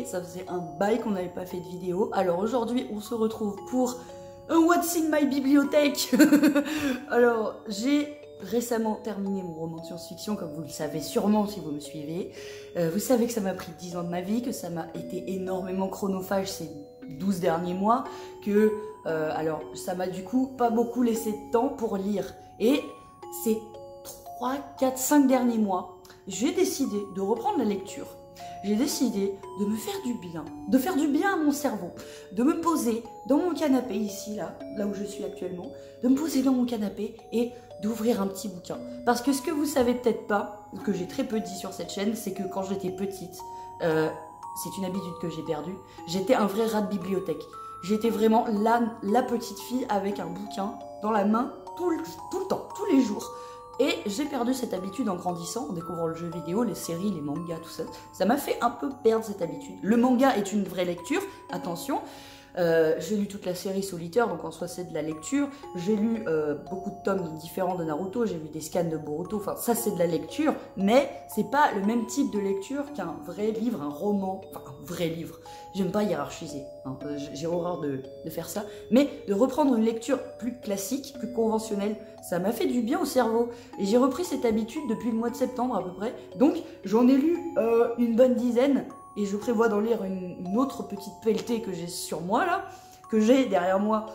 retrouver, ça faisait un bail qu'on n'avait pas fait de vidéo. Alors aujourd'hui, on se retrouve pour un What's in my bibliothèque. Alors, j'ai récemment terminé mon roman de science-fiction, comme vous le savez sûrement si vous me suivez. Vous savez que ça m'a pris 10 ans de ma vie, que ça m'a été énormément chronophage ces 12 derniers mois, que alors ça m'a du coup pas beaucoup laissé de temps pour lire. Et ces 3, 4, 5 derniers mois, j'ai décidé de reprendre la lecture. J'ai décidé de me faire du bien, de faire du bien à mon cerveau, de me poser dans mon canapé ici, là où je suis actuellement, de me poser dans mon canapé et d'ouvrir un petit bouquin. Parce que ce que vous savez peut-être pas, que j'ai très peu dit sur cette chaîne, c'est que quand j'étais petite, c'est une habitude que j'ai perdue, j'étais un vrai rat de bibliothèque. J'étais vraiment la petite fille avec un bouquin dans la main tout le temps, tous les jours. Et j'ai perdu cette habitude en grandissant, en découvrant le jeu vidéo, les séries, les mangas, tout ça. Ça m'a fait un peu perdre cette habitude. Le manga est une vraie lecture, attention. J'ai lu toute la série Solitaire, donc en soi c'est de la lecture. J'ai lu beaucoup de tomes différents de Naruto, j'ai lu des scans de Boruto, enfin ça c'est de la lecture, mais c'est pas le même type de lecture qu'un vrai livre, un roman, enfin un vrai livre. J'aime pas hiérarchiser, hein, j'ai horreur de faire ça, mais de reprendre une lecture plus classique, plus conventionnelle, ça m'a fait du bien au cerveau. Et j'ai repris cette habitude depuis le mois de septembre à peu près, donc j'en ai lu une bonne dizaine. Et je prévois d'en lire une autre petite pelletée que j'ai sur moi là, que j'ai derrière moi.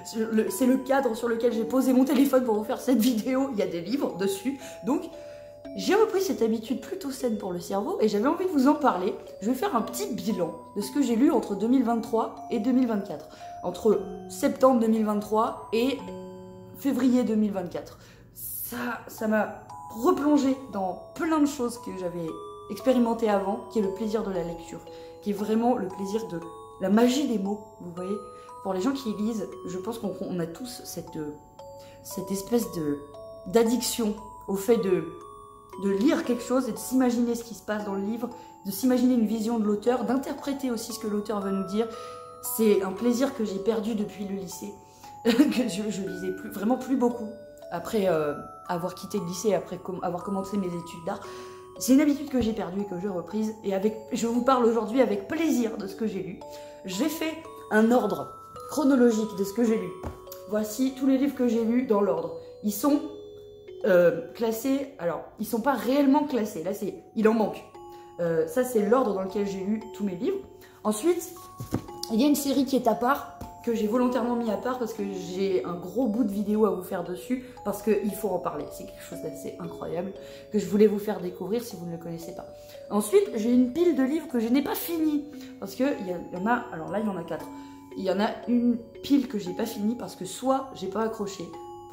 C'est le cadre sur lequel j'ai posé mon téléphone pour vous faire cette vidéo. Il y a des livres dessus. Donc j'ai repris cette habitude plutôt saine pour le cerveau et j'avais envie de vous en parler. Je vais faire un petit bilan de ce que j'ai lu entre 2023 et 2024. Entre septembre 2023 et février 2024. Ça m'a replongé dans plein de choses que j'avais expérimenté avant, qui est le plaisir de la lecture, qui est vraiment le plaisir de la magie des mots, vous voyez. Pour les gens qui lisent, je pense qu'on a tous cette espèce d'addiction au fait de lire quelque chose et de s'imaginer ce qui se passe dans le livre, de s'imaginer une vision de l'auteur, d'interpréter aussi ce que l'auteur veut nous dire. C'est un plaisir que j'ai perdu depuis le lycée, que je lisais vraiment plus beaucoup, après avoir quitté le lycée, après avoir commencé mes études d'art. C'est une habitude que j'ai perdue et que j'ai reprise. Et je vous parle aujourd'hui avec plaisir de ce que j'ai lu. J'ai fait un ordre chronologique de ce que j'ai lu. Voici tous les livres que j'ai lus dans l'ordre. Ils sont classés. Alors, ils sont pas réellement classés. Là, il en manque. Ça, c'est l'ordre dans lequel j'ai lu tous mes livres. Ensuite, il y a une série qui est à part, que j'ai volontairement mis à part parce que j'ai un gros bout de vidéo à vous faire dessus, parce qu'il faut en parler. C'est quelque chose d'assez incroyable que je voulais vous faire découvrir si vous ne le connaissez pas. Ensuite, j'ai une pile de livres que je n'ai pas fini, parce qu'il y en a, alors là il y en a 4. Il y en a une pile que j'ai pas fini parce que soit j'ai pas accroché,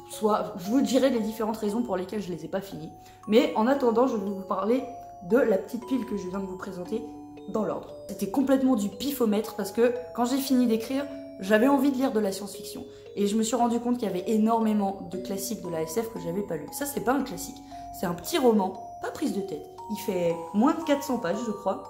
soit je vous dirai les différentes raisons pour lesquelles je les ai pas finis. Mais en attendant, je vais vous parler de la petite pile que je viens de vous présenter dans l'ordre. C'était complètement du pifomètre parce que quand j'ai fini d'écrire, j'avais envie de lire de la science-fiction et je me suis rendu compte qu'il y avait énormément de classiques de la SF que j'avais pas lu. Ça, c'est pas un classique, c'est un petit roman, pas prise de tête. Il fait moins de 400 pages, je crois.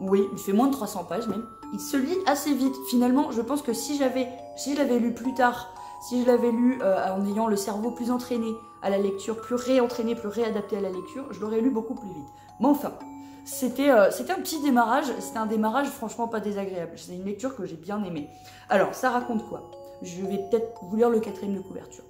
Oui, il fait moins de 300 pages même. Il se lit assez vite. Finalement, je pense que si je l'avais lu plus tard, si je l'avais lu en ayant le cerveau plus entraîné à la lecture, plus réentraîné, plus réadapté à la lecture, je l'aurais lu beaucoup plus vite. Mais enfin, c'était un petit démarrage, c'était un démarrage franchement pas désagréable. C'est une lecture que j'ai bien aimée. Alors, ça raconte quoi? Je vais peut-être vous lire le 4e de couverture.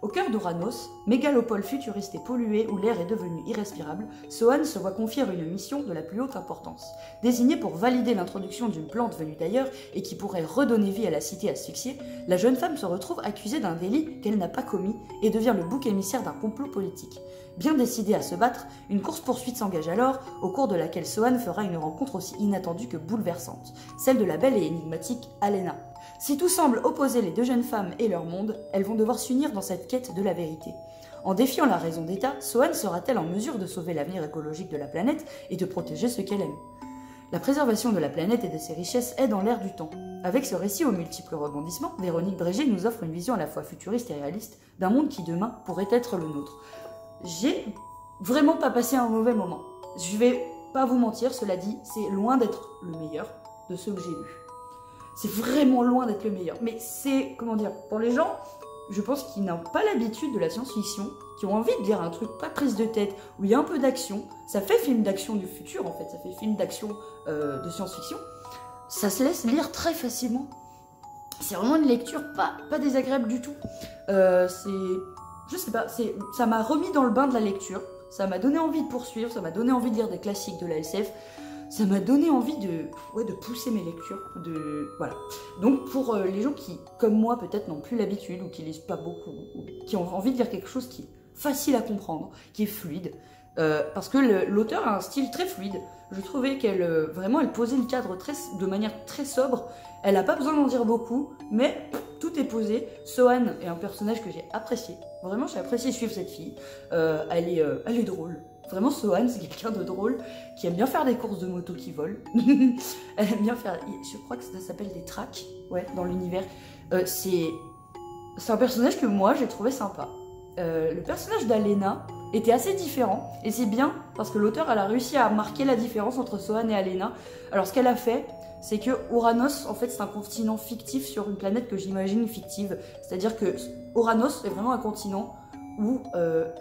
Au cœur d'Oranos, mégalopole futuriste et polluée où l'air est devenu irrespirable, Sohan se voit confier une mission de la plus haute importance. Désignée pour valider l'introduction d'une plante venue d'ailleurs et qui pourrait redonner vie à la cité asphyxiée, la jeune femme se retrouve accusée d'un délit qu'elle n'a pas commis et devient le bouc émissaire d'un complot politique. Bien décidée à se battre, une course-poursuite s'engage alors, au cours de laquelle Sohan fera une rencontre aussi inattendue que bouleversante, celle de la belle et énigmatique Alena. Si tout semble opposer les deux jeunes femmes et leur monde, elles vont devoir s'unir dans cette quête de la vérité. En défiant la raison d'État, Sohan sera-t-elle en mesure de sauver l'avenir écologique de la planète et de protéger ce qu'elle aime? La préservation de la planète et de ses richesses est dans l'air du temps. Avec ce récit aux multiples rebondissements, Véronique Bréger nous offre une vision à la fois futuriste et réaliste d'un monde qui demain pourrait être le nôtre. J'ai vraiment pas passé un mauvais moment. Je vais pas vous mentir, cela dit, c'est loin d'être le meilleur de ceux que j'ai lus. C'est vraiment loin d'être le meilleur. Mais c'est, comment dire, pour les gens je pense, qui n'ont pas l'habitude de la science-fiction, qui ont envie de lire un truc pas prise de tête, où il y a un peu d'action, ça fait film d'action du futur en fait, ça fait film d'action de science-fiction, ça se laisse lire très facilement. C'est vraiment une lecture pas désagréable du tout. Je sais pas, ça m'a remis dans le bain de la lecture, ça m'a donné envie de poursuivre, ça m'a donné envie de lire des classiques de la SF, ça m'a donné envie de pousser mes lectures, voilà. Donc pour les gens qui, comme moi, peut-être n'ont plus l'habitude, ou qui lisent pas beaucoup, ou qui ont envie de lire quelque chose qui est facile à comprendre, qui est fluide, parce que l'auteur a un style très fluide, je trouvais qu'elle vraiment elle posait le cadre de manière très sobre, elle n'a pas besoin d'en dire beaucoup, mais tout est posé. Sohan est un personnage que j'ai apprécié, vraiment j'ai apprécié suivre cette fille, elle est drôle. Vraiment, Sohan, c'est quelqu'un de drôle, qui aime bien faire des courses de moto qui volent. Elle aime bien faire... Je crois que ça s'appelle des tracks, ouais, dans l'univers. C'est un personnage que moi, j'ai trouvé sympa. Le personnage d'Alena était assez différent, et c'est bien, parce que l'auteur, elle a réussi à marquer la différence entre Sohan et Alena. Alors, ce qu'elle a fait, c'est que Uranos, en fait, c'est un continent fictif sur une planète que j'imagine fictive. C'est-à-dire que Uranos est vraiment un continent où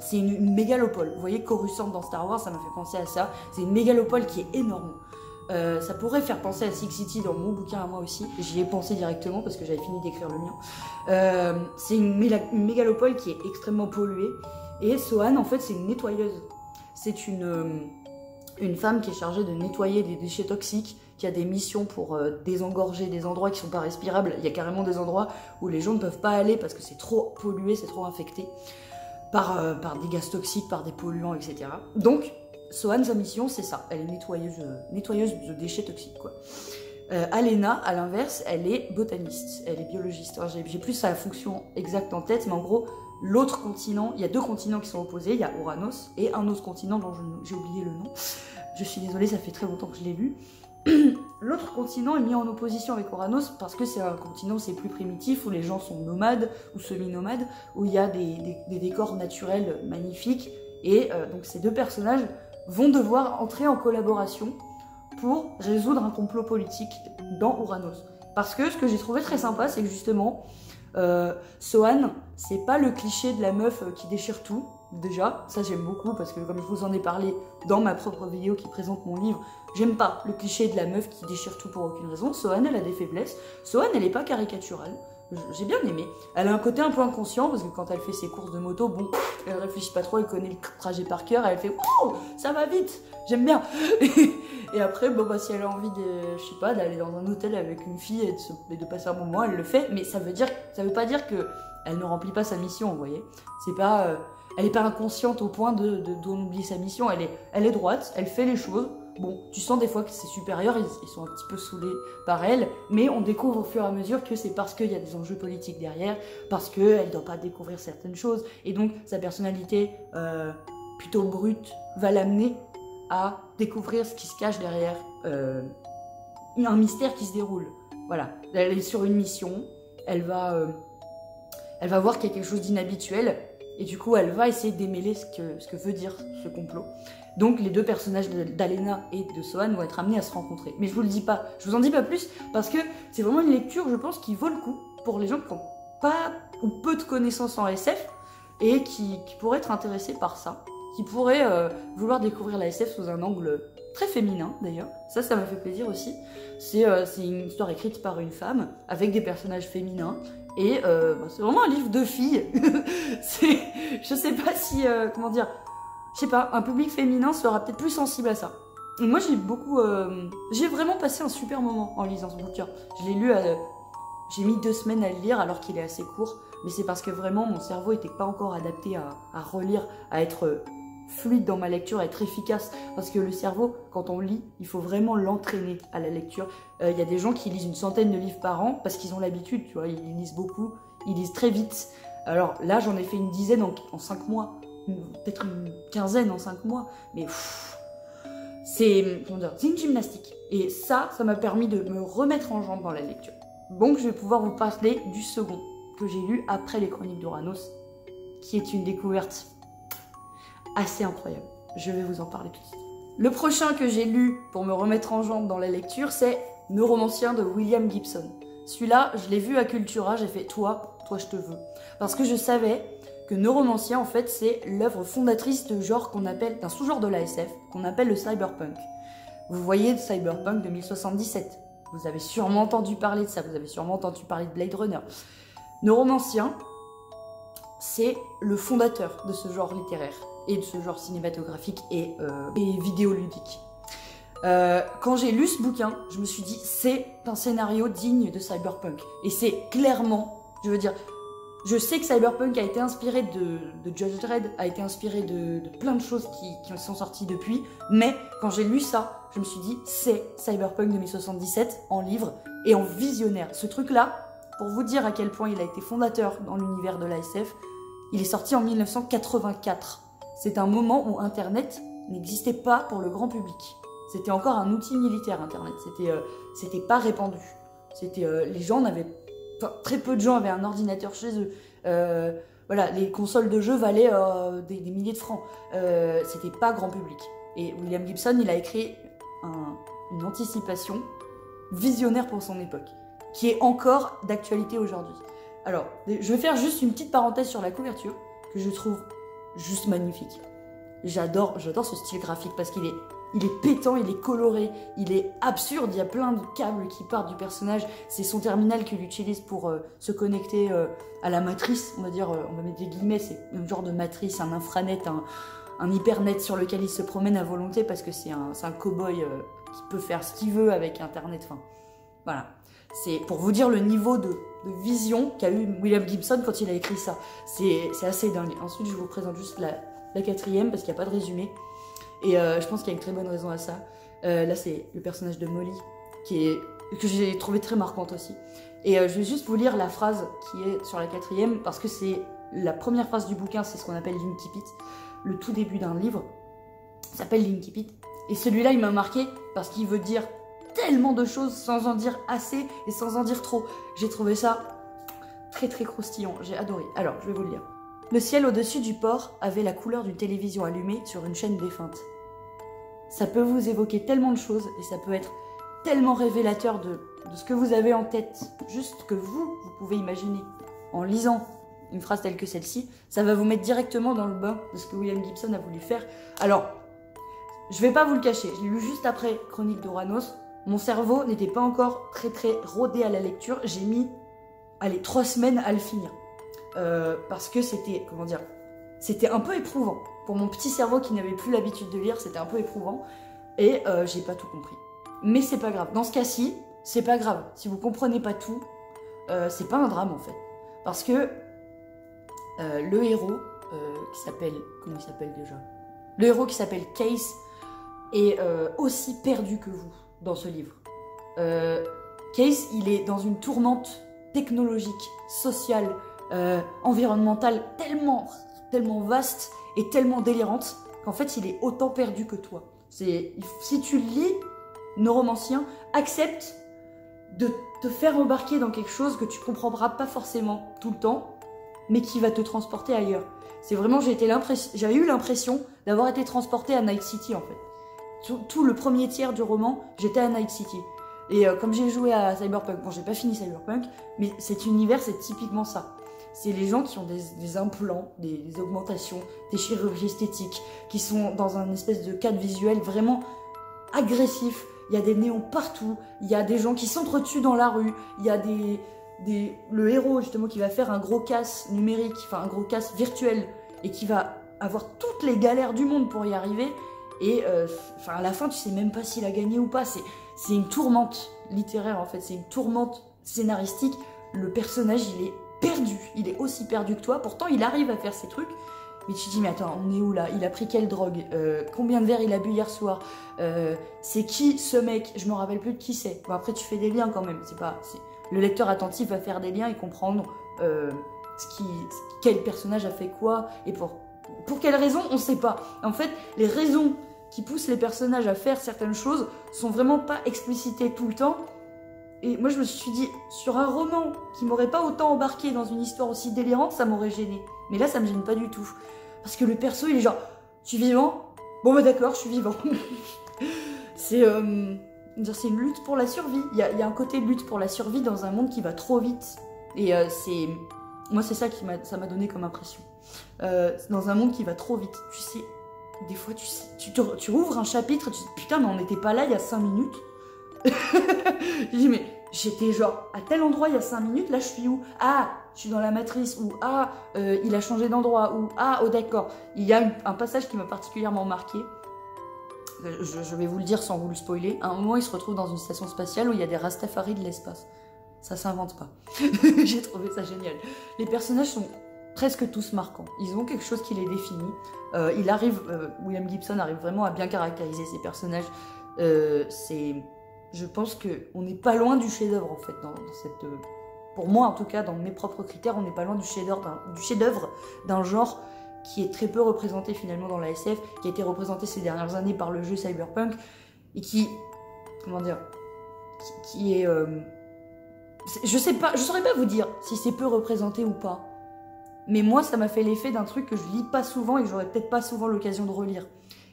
c'est une mégalopole. Vous voyez Coruscant dans Star Wars, ça m'a fait penser à ça. C'est une mégalopole qui est énorme. Ça pourrait faire penser à Six City dans mon bouquin à moi aussi. J'y ai pensé directement parce que j'avais fini d'écrire le mien. C'est une mégalopole qui est extrêmement polluée. Et Sohan, en fait, c'est une nettoyeuse. C'est une femme qui est chargée de nettoyer des déchets toxiques, qui a des missions pour désengorger des endroits qui sont pas respirables. Il y a carrément des endroits où les gens ne peuvent pas aller parce que c'est trop pollué, c'est trop infecté par des gaz toxiques, par des polluants, etc. Donc, Sohan, sa mission, c'est ça. Elle est nettoyeuse de déchets toxiques, quoi. Alena, à l'inverse, elle est botaniste, elle est biologiste. J'ai plus sa fonction exacte en tête, mais en gros, l'autre continent, il y a 2 continents qui sont opposés, il y a Uranos et un autre continent dont j'ai oublié le nom. Je suis désolée, ça fait très longtemps que je l'ai lu. L'autre continent est mis en opposition avec Uranos parce que c'est un continent c'est plus primitif, où les gens sont nomades ou semi-nomades, où il y a des décors naturels magnifiques, et donc ces 2 personnages vont devoir entrer en collaboration pour résoudre un complot politique dans Uranos. Parce que ce que j'ai trouvé très sympa, c'est que justement Sohan, c'est pas le cliché de la meuf qui déchire tout. Déjà, ça j'aime beaucoup parce que comme je vous en ai parlé dans ma propre vidéo qui présente mon livre, j'aime pas le cliché de la meuf qui déchire tout pour aucune raison. Sohan, elle a des faiblesses. Sohan, elle est pas caricaturale. J'ai bien aimé. Elle a un côté un peu inconscient parce que quand elle fait ses courses de moto, bon, elle réfléchit pas trop, elle connaît le trajet par cœur, elle fait « Oh, ça va vite, j'aime bien !» Et après, bon, bah, si elle a envie de, je sais pas, d'aller dans un hôtel avec une fille et de passer un moment, elle le fait. Mais ça veut pas dire que elle ne remplit pas sa mission, vous voyez. C'est pas... elle est pas inconsciente au point d'en oublier sa mission. Elle est droite, elle fait les choses. Bon, tu sens des fois que ses supérieurs, ils sont un petit peu saoulés par elle, mais on découvre au fur et à mesure que c'est parce qu'il y a des enjeux politiques derrière, parce qu'elle ne doit pas découvrir certaines choses, et donc sa personnalité plutôt brute va l'amener à découvrir ce qui se cache derrière un mystère qui se déroule. Voilà, elle est sur une mission, elle va voir qu'il y a quelque chose d'inhabituel, et du coup elle va essayer de démêler ce que veut dire ce complot. Donc les 2 personnages d'Alena et de Sohan vont être amenés à se rencontrer. Mais je vous le dis pas, je vous en dis pas plus, parce que c'est vraiment une lecture, je pense, qui vaut le coup pour les gens qui n'ont pas ou peu de connaissances en SF et qui pourraient être intéressés par ça, qui pourraient vouloir découvrir la SF sous un angle très féminin d'ailleurs. Ça m'a fait plaisir aussi. C'est une histoire écrite par une femme avec des personnages féminins. Et c'est vraiment un livre de filles. Je sais pas si, comment dire, je sais pas, un public féminin sera peut-être plus sensible à ça. Et moi j'ai vraiment passé un super moment en lisant ce bouquin. Je l'ai lu, j'ai mis 2 semaines à le lire alors qu'il est assez court, mais c'est parce que vraiment mon cerveau était pas encore adapté à relire, à être fluide dans ma lecture, à être efficace, parce que le cerveau, quand on lit, il faut vraiment l'entraîner à la lecture. Il y a des gens qui lisent une centaine de livres par an parce qu'ils ont l'habitude, tu vois, ils lisent beaucoup, ils lisent très vite. Alors là, j'en ai fait une dizaine en 5 mois, peut-être une quinzaine en 5 mois, mais c'est une gymnastique. Et ça m'a permis de me remettre en jambe dans la lecture. Donc je vais pouvoir vous parler du second, que j'ai lu après les Chroniques d'Uranos, qui est une découverte assez incroyable. Je vais vous en parler tout de suite. Le prochain que j'ai lu pour me remettre en jambe dans la lecture, c'est Neuromancien de William Gibson. Celui-là, je l'ai vu à Cultura, j'ai fait toi je te veux. Parce que je savais que Neuromancien, en fait, c'est l'œuvre fondatrice de genre qu'on appelle, d'un sous-genre de la SF, qu'on appelle le cyberpunk. Vous voyez le cyberpunk 2077. Vous avez sûrement entendu parler de ça, vous avez sûrement entendu parler de Blade Runner. Neuromancien, c'est le fondateur de ce genre littéraire et de ce genre cinématographique et vidéoludique. Quand j'ai lu ce bouquin, je me suis dit c'est un scénario digne de cyberpunk. Et c'est clairement, je veux dire, je sais que cyberpunk a été inspiré de Judge Dredd, a été inspiré de plein de choses qui sont sorties depuis, mais quand j'ai lu ça, je me suis dit c'est cyberpunk 2077 en livre et en visionnaire. Ce truc-là, pour vous dire à quel point il a été fondateur dans l'univers de l'ASF, il est sorti en 1984. C'est un moment où Internet n'existait pas pour le grand public. C'était encore un outil militaire, Internet. C'était pas répandu. Les gens n'avaient... Enfin, très peu de gens avaient un ordinateur chez eux. Voilà, les consoles de jeux valaient des milliers de francs. C'était pas grand public. Et William Gibson, il a écrit une anticipation visionnaire pour son époque, qui est encore d'actualité aujourd'hui. Alors, je vais faire juste une petite parenthèse sur la couverture, que je trouve juste magnifique. J'adore ce style graphique parce qu'il est pétant, il est coloré, il est absurde, il y a plein de câbles qui partent du personnage. C'est son terminal qu'il utilise pour se connecter à la matrice, on va dire, on va mettre des guillemets, c'est un genre de matrice, un infranet, un hypernet sur lequel il se promène à volonté parce que c'est un cow-boy qui peut faire ce qu'il veut avec Internet, enfin, voilà. C'est pour vous dire le niveau de vision qu'a eu William Gibson quand il a écrit ça. C'est assez dingue. Ensuite, je vous présente juste la quatrième parce qu'il n'y a pas de résumé. Et je pense qu'il y a une très bonne raison à ça. Là, c'est le personnage de Molly que j'ai trouvé très marquante aussi. Et je vais juste vous lire la phrase qui est sur la quatrième parce que c'est la première phrase du bouquin, c'est ce qu'on appelle l'incipit. Le tout début d'un livre s'appelle l'incipit. Et celui-là, il m'a marqué parce qu'il veut dire tellement de choses sans en dire assez et sans en dire trop. J'ai trouvé ça très très croustillant, j'ai adoré. Alors, je vais vous le lire. Le ciel au-dessus du port avait la couleur d'une télévision allumée sur une chaîne défunte. Ça peut vous évoquer tellement de choses et ça peut être tellement révélateur de ce que vous avez en tête, juste que vous pouvez imaginer. En lisant une phrase telle que celle-ci, ça va vous mettre directement dans le bain de ce que William Gibson a voulu faire. Alors, je vais pas vous le cacher, je l'ai lu juste après Chronique d'Oranos. Mon cerveau n'était pas encore très très rodé à la lecture. J'ai mis, 3 semaines à le finir. Parce que c'était, comment dire, c'était un peu éprouvant. Pour mon petit cerveau qui n'avait plus l'habitude de lire, c'était un peu éprouvant. Et j'ai pas tout compris. Mais c'est pas grave. Dans ce cas-ci, c'est pas grave. Si vous comprenez pas tout, c'est pas un drame en fait. Parce que le héros, qui s'appelle... Comment il s'appelle déjà? Le héros qui s'appelle Case est aussi perdu que vous dans ce livre. Case, il est dans une tourmente technologique, sociale, environnementale tellement vaste et tellement délirante qu'en fait il est autant perdu que toi. Si tu lis Neuromancien, accepte de te faire embarquer dans quelque chose que tu comprendras pas forcément tout le temps, mais qui va te transporter ailleurs. C'est vraiment, j'avais eu l'impression d'avoir été transportée à Night City en fait. Tout le premier tiers du roman, j'étais à Night City. Et comme j'ai joué à Cyberpunk, bon j'ai pas fini Cyberpunk, mais cet univers c'est typiquement ça. C'est les gens qui ont des implants, des augmentations, des chirurgies esthétiques, qui sont dans un espèce de cadre visuel vraiment agressif. Il y a des néons partout, il y a des gens qui s'entretuent dans la rue, il y a le héros justement qui va faire un gros casse numérique, enfin un gros casse virtuel, et qui va avoir toutes les galères du monde pour y arriver. Et à la fin, tu sais même pas s'il a gagné ou pas. C'est une tourmente littéraire en fait, c'est une tourmente scénaristique. Le personnage, il est perdu, il est aussi perdu que toi. Pourtant, il arrive à faire ses trucs. Mais tu te dis, mais attends, on est où là? Il a pris quelle drogue? Combien de verres il a bu hier soir? C'est qui ce mec? Je me rappelle plus de qui c'est. Bon, après, tu fais des liens quand même. Le lecteur attentif va faire des liens et comprendre quel personnage a fait quoi et pour quelle raison, on sait pas. En fait, les raisons qui poussent les personnages à faire certaines choses sont vraiment pas explicitées tout le temps. Et moi, je me suis dit, sur un roman qui m'aurait pas autant embarqué dans une histoire aussi délirante, ça m'aurait gêné. Mais là, ça me gêne pas du tout. Parce que le perso, il est genre, je suis vivant? Bon bah d'accord, je suis vivant. C'est une lutte pour la survie. Il y a un côté lutte pour la survie dans un monde qui va trop vite. Et moi, c'est ça ça m'a donné comme impression. Dans un monde qui va trop vite. Tu sais, des fois, tu ouvres un chapitre et tu te dis, putain, mais on n'était pas là il y a 5 minutes. Je dis, mais j'étais genre à tel endroit il y a 5 minutes, là je suis où? Ah, je suis dans la matrice, ou ah, il a changé d'endroit, ou ah, oh d'accord. Il y a un passage qui m'a particulièrement marqué. Je vais vous le dire sans vous le spoiler. À un moment, il se retrouve dans une station spatiale où il y a des Rastafari de l'espace. Ça s'invente pas. J'ai trouvé ça génial. Les personnages sont presque tous marquants. Ils ont quelque chose qui les définit. William Gibson arrive vraiment à bien caractériser ces personnages. Je pense qu'on n'est pas loin du chef-d'œuvre en fait. Pour moi en tout cas, dans mes propres critères, on n'est pas loin du chef-d'œuvre d'un genre qui est très peu représenté finalement dans la SF, qui a été représenté ces dernières années par le jeu Cyberpunk, et qui est... je saurais pas vous dire si c'est peu représenté ou pas, mais moi ça m'a fait l'effet d'un truc que je lis pas souvent et que j'aurais peut-être pas souvent l'occasion de relire,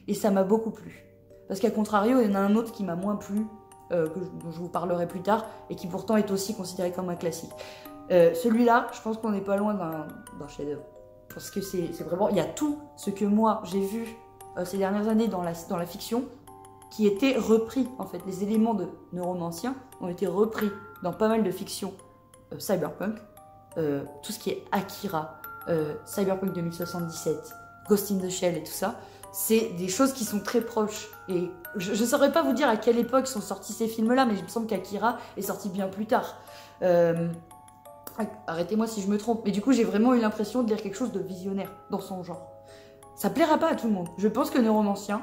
et ça m'a beaucoup plu. Parce qu'à contrario, il y en a un autre qui m'a moins plu, dont je vous parlerai plus tard, et qui pourtant est aussi considéré comme un classique. Celui-là, je pense qu'on n'est pas loin d'un chef-d'œuvre. Parce que c'est vraiment... Il y a tout ce que moi, j'ai vu ces dernières années dans la fiction qui était repris, en fait. Les éléments de Neuromancien ont été repris dans pas mal de fictions cyberpunk. Tout ce qui est Akira, Cyberpunk 2077, Ghost in the Shell et tout ça, c'est des choses qui sont très proches. Et je ne saurais pas vous dire à quelle époque sont sortis ces films-là, mais il me semble qu'Akira est sorti bien plus tard. Arrêtez-moi si je me trompe, mais du coup j'ai vraiment eu l'impression de lire quelque chose de visionnaire dans son genre. Ça plaira pas à tout le monde. Je pense que Neuromancien,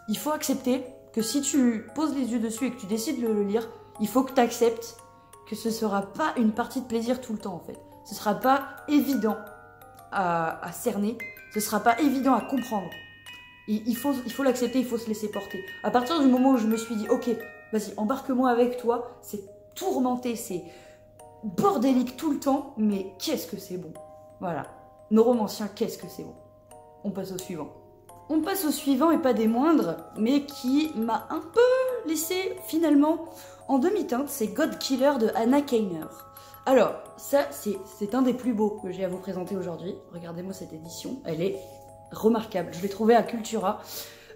il faut accepter que si tu poses les yeux dessus et que tu décides de le lire, il faut que tu acceptes que ce sera pas une partie de plaisir tout le temps en fait. Ce sera pas évident à cerner, ce sera pas évident à comprendre. Il faut l'accepter, il faut se laisser porter. À partir du moment où je me suis dit, ok, vas-y, embarque-moi avec toi, c'est tourmenté, c'est bordélique tout le temps, mais qu'est-ce que c'est bon. Voilà. Neuromancien, qu'est-ce que c'est bon. On passe au suivant. On passe au suivant, et pas des moindres, mais qui m'a un peu laissé finalement en demi-teinte, c'est God Killer de Hannah Kainer. Alors, ça, c'est un des plus beaux que j'ai à vous présenter aujourd'hui. Regardez-moi cette édition, elle est remarquable. Je l'ai trouvée à Cultura,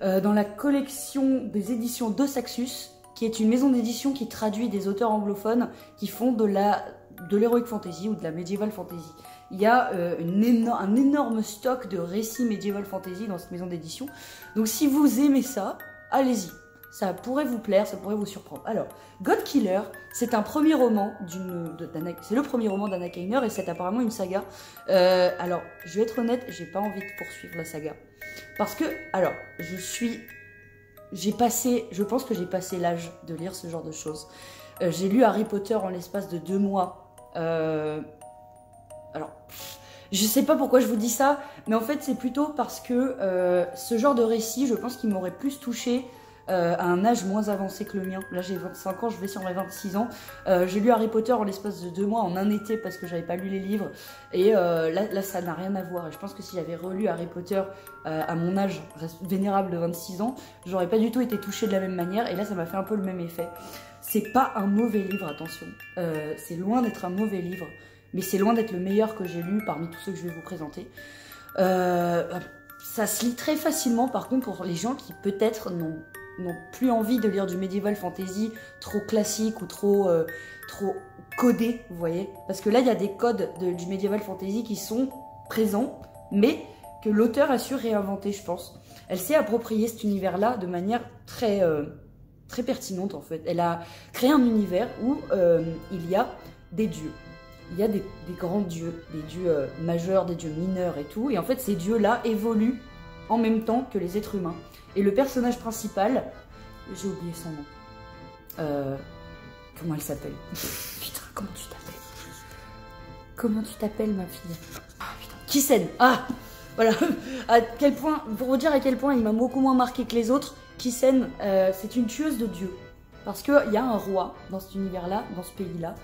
dans la collection des éditions de Saxus, qui est une maison d'édition qui traduit des auteurs anglophones qui font de l'heroic fantasy ou de la medieval fantasy. Il y a un énorme stock de récits medieval fantasy dans cette maison d'édition. Donc si vous aimez ça, allez-y. Ça pourrait vous plaire, ça pourrait vous surprendre. Alors, God Killer, c'est un premier roman c'est le premier roman d'Hannah Kainer et c'est apparemment une saga. Alors, je vais être honnête, j'ai pas envie de poursuivre la saga. Parce que, alors, je pense que j'ai passé l'âge de lire ce genre de choses. J'ai lu Harry Potter en l'espace de 2 mois. Alors, je sais pas pourquoi je vous dis ça, mais en fait c'est plutôt parce que ce genre de récit, je pense qu'il m'aurait plus touché à un âge moins avancé que le mien. Là j'ai 25 ans, je vais sur mes 26 ans. J'ai lu Harry Potter en l'espace de 2 mois, en un été, parce que j'avais pas lu les livres. Et là ça n'a rien à voir. Et je pense que si j'avais relu Harry Potter à mon âge vénérable de 26 ans, j'aurais pas du tout été touchée de la même manière. Et là ça m'a fait un peu le même effet. C'est pas un mauvais livre, attention. C'est loin d'être un mauvais livre. Mais c'est loin d'être le meilleur que j'ai lu parmi tous ceux que je vais vous présenter. Ça se lit très facilement, par contre, pour les gens qui peut-être n'ont plus envie de lire du medieval fantasy trop classique ou trop codé, vous voyez. Parce que là, il y a des codes du medieval fantasy qui sont présents, mais que l'auteur a su réinventer, je pense. Elle s'est appropriée cet univers-là de manière très pertinente, en fait. Elle a créé un univers où il y a des dieux. Il y a des grands dieux, des dieux majeurs, des dieux mineurs et tout. Et en fait, ces dieux-là évoluent en même temps que les êtres humains. Et le personnage principal, j'ai oublié son nom. Comment elle s'appelle? Putain, comment tu t'appelles? Comment tu t'appelles, ma fille? Ah, putain. Kisen. Ah, voilà. À quel point, pour vous dire à quel point il m'a beaucoup moins marqué que les autres, Kisen, c'est une tueuse de dieux. Parce qu'il y a un roi dans cet univers-là, dans ce pays-là.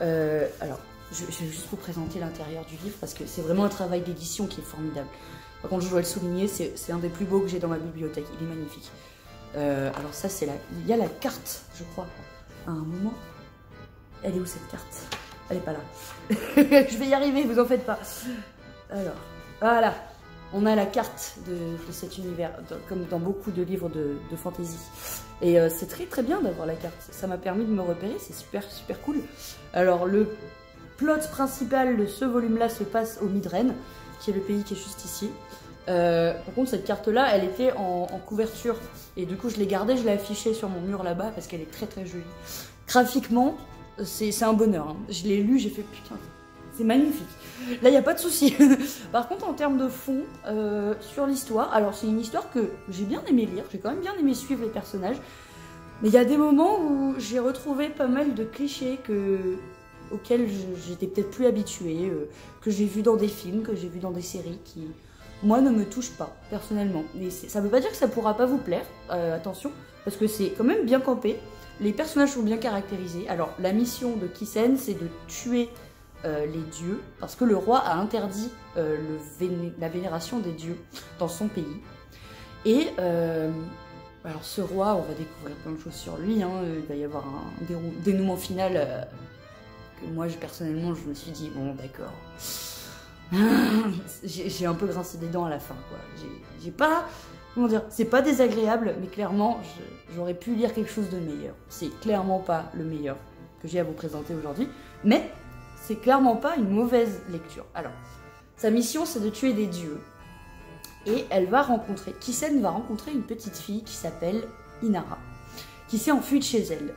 Alors, je vais juste vous présenter l'intérieur du livre parce que c'est vraiment un travail d'édition qui est formidable. Par contre, je dois le souligner, c'est un des plus beaux que j'ai dans ma bibliothèque. Il est magnifique. Alors ça, il y a la carte, je crois, à un moment. Elle est où cette carte? Elle est pas là. Je vais y arriver, vous en faites pas. Alors, voilà. On a la carte de cet univers, comme dans beaucoup de livres de fantasy. Et c'est très très bien d'avoir la carte. Ça m'a permis de me repérer, c'est super super cool. Alors le plot principal de ce volume-là se passe au Midren, qui est le pays qui est juste ici. Par contre cette carte-là, elle était en couverture. Et du coup je l'ai gardée, je l'ai affichée sur mon mur là-bas parce qu'elle est très très jolie. Graphiquement, c'est un bonheur. Hein. Je l'ai lu, j'ai fait putain... C'est magnifique. Là, il n'y a pas de souci. Par contre, en termes de fond, sur l'histoire, alors c'est une histoire que j'ai bien aimé lire, j'ai quand même bien aimé suivre les personnages, mais il y a des moments où j'ai retrouvé pas mal de clichés auxquels j'étais peut-être plus habituée, que j'ai vu dans des films, que j'ai vu dans des séries, qui, moi, ne me touchent pas, personnellement. Mais ça ne veut pas dire que ça pourra pas vous plaire, attention, parce que c'est quand même bien campé. Les personnages sont bien caractérisés. Alors, la mission de Kisen, c'est de tuer... les dieux, parce que le roi a interdit la vénération des dieux dans son pays. Et alors ce roi, on va découvrir plein de choses sur lui, hein, il va y avoir un dénouement final que moi personnellement je me suis dit bon d'accord, j'ai un peu grincé des dents à la fin quoi. J'ai pas, comment dire, c'est pas désagréable, mais clairement j'aurais pu lire quelque chose de meilleur. C'est clairement pas le meilleur que j'ai à vous présenter aujourd'hui, mais c'est clairement pas une mauvaise lecture. Alors, sa mission, c'est de tuer des dieux. Et Kisen va rencontrer une petite fille qui s'appelle Inara, qui s'est enfuie de chez elle.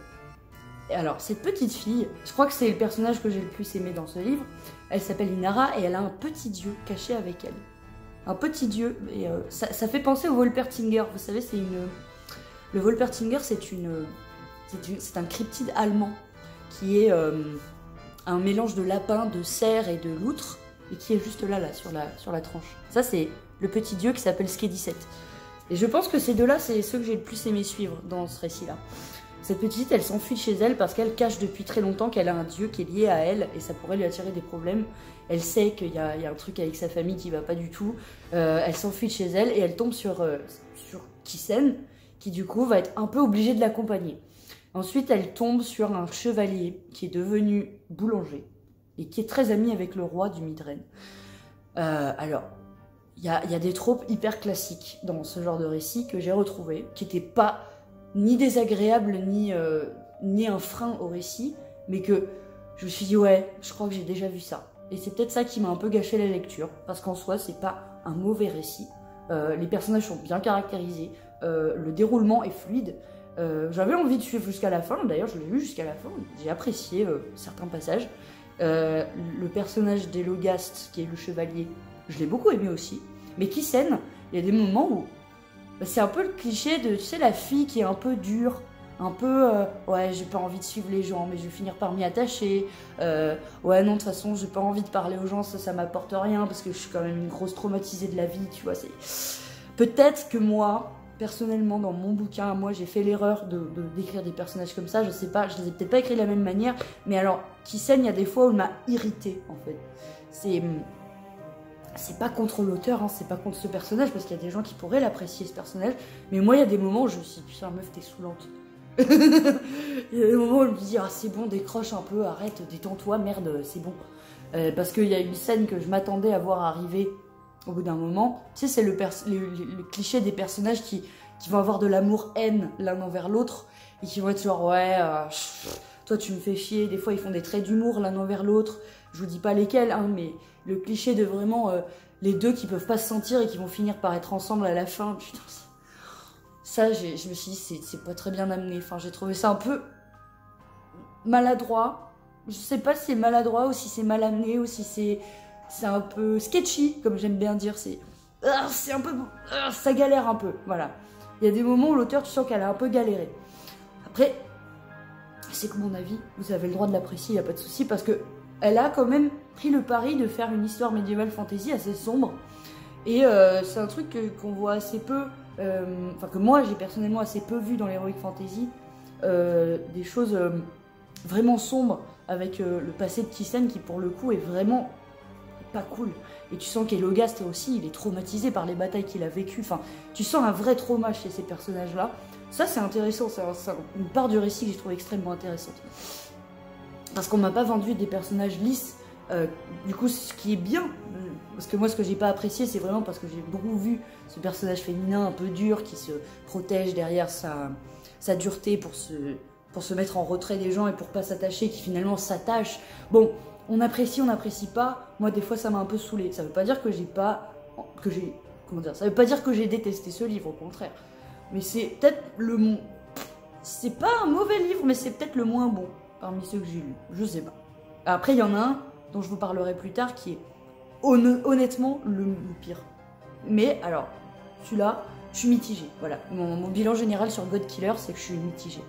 Et alors, cette petite fille, je crois que c'est le personnage que j'ai le plus aimé dans ce livre, elle s'appelle Inara et elle a un petit dieu caché avec elle. Un petit dieu, et ça fait penser au Wolpertinger. Vous savez, le Wolpertinger, c'est un cryptide allemand qui est... un mélange de lapin, de cerf et de loutre, et qui est juste là sur la tranche. Ça, c'est le petit dieu qui s'appelle Skedisset. Et je pense que ces deux-là, c'est ceux que j'ai le plus aimé suivre dans ce récit-là. Cette petite, elle s'enfuit de chez elle parce qu'elle cache depuis très longtemps qu'elle a un dieu qui est lié à elle, et ça pourrait lui attirer des problèmes. Elle sait qu'il y a un truc avec sa famille qui va pas du tout. Elle s'enfuit de chez elle, et elle tombe sur Kisen, qui du coup va être un peu obligée de l'accompagner. Ensuite, elle tombe sur un chevalier qui est devenu boulanger et qui est très ami avec le roi du Midren. Alors, il y a des tropes hyper classiques dans ce genre de récit que j'ai retrouvé, qui n'étaient pas ni désagréables ni un frein au récit, mais que je me suis dit ouais, je crois que j'ai déjà vu ça. Et c'est peut-être ça qui m'a un peu gâché la lecture, parce qu'en soi, c'est pas un mauvais récit. Les personnages sont bien caractérisés, le déroulement est fluide. J'avais envie de suivre jusqu'à la fin, d'ailleurs je l'ai lu jusqu'à la fin, j'ai apprécié certains passages. Le personnage d'Elogast, qui est le chevalier, je l'ai beaucoup aimé aussi. Mais Kisen, il y a des moments où c'est un peu le cliché de, tu sais, la fille qui est un peu dure, un peu ouais, j'ai pas envie de suivre les gens, mais je vais finir par m'y attacher. Ouais, non, de toute façon, j'ai pas envie de parler aux gens, ça m'apporte rien, parce que je suis quand même une grosse traumatisée de la vie, tu vois. Peut-être que moi, personnellement, dans mon bouquin, moi, j'ai fait l'erreur d'écrire des personnages comme ça. Je sais pas, je les ai peut-être pas écrits de la même manière, mais alors, Kisen, il y a des fois où il m'a irritée, en fait. C'est pas contre l'auteur, hein, c'est pas contre ce personnage, parce qu'il y a des gens qui pourraient l'apprécier, ce personnage, mais moi, il y a des moments où je me suis dit, putain, meuf, t'es saoulante. Il y a des moments où je me dis, ah, c'est bon, décroche un peu, arrête, détends-toi, merde, c'est bon. Parce qu'il y a une scène que je m'attendais à voir arriver au bout d'un moment. Tu sais, c'est le cliché des personnages qui vont avoir de l'amour-haine l'un envers l'autre, et qui vont être genre, ouais, toi tu me fais chier. Des fois, ils font des traits d'humour l'un envers l'autre. Je vous dis pas lesquels, hein, mais le cliché de vraiment les deux qui peuvent pas se sentir et qui vont finir par être ensemble à la fin. Putain, ça, je me suis dit, c'est pas très bien amené. Enfin, j'ai trouvé ça un peu maladroit. Je sais pas si c'est maladroit ou si c'est mal amené ou si c'est un peu sketchy, comme j'aime bien dire. C'est un peu... ça galère un peu, voilà. Il y a des moments où l'auteur, tu sens qu'elle a un peu galéré. Après, c'est que mon avis, vous avez le droit de l'apprécier, il n'y a pas de souci, parce que elle a quand même pris le pari de faire une histoire médiévale fantasy assez sombre. Et c'est un truc qu'on voit assez peu, enfin que moi j'ai personnellement assez peu vu dans l'heroic fantasy, des choses vraiment sombres avec le passé de Kisen qui pour le coup est vraiment pas cool. Et tu sens qu'Elogast aussi, il est traumatisé par les batailles qu'il a vécues. Enfin, tu sens un vrai trauma chez ces personnages-là. Ça, c'est intéressant, c'est une part du récit que j'ai trouvé extrêmement intéressante. Parce qu'on m'a pas vendu des personnages lisses, du coup, ce qui est bien. Parce que moi, ce que j'ai pas apprécié, c'est vraiment parce que j'ai beaucoup vu ce personnage féminin un peu dur, qui se protège derrière sa dureté pour se mettre en retrait des gens et pour pas s'attacher, qui finalement s'attache. Bon, on apprécie, on n'apprécie pas. Moi, des fois, ça m'a un peu saoulé. Ça veut pas dire que ça veut pas dire que j'ai détesté ce livre, au contraire. Mais c'est peut-être c'est pas un mauvais livre, mais c'est peut-être le moins bon parmi ceux que j'ai lus. Je sais pas. Après, il y en a un dont je vous parlerai plus tard qui est honnêtement le pire. Mais alors, celui-là, je suis mitigée. Voilà, mon bilan général sur God Killer, c'est que je suis mitigée.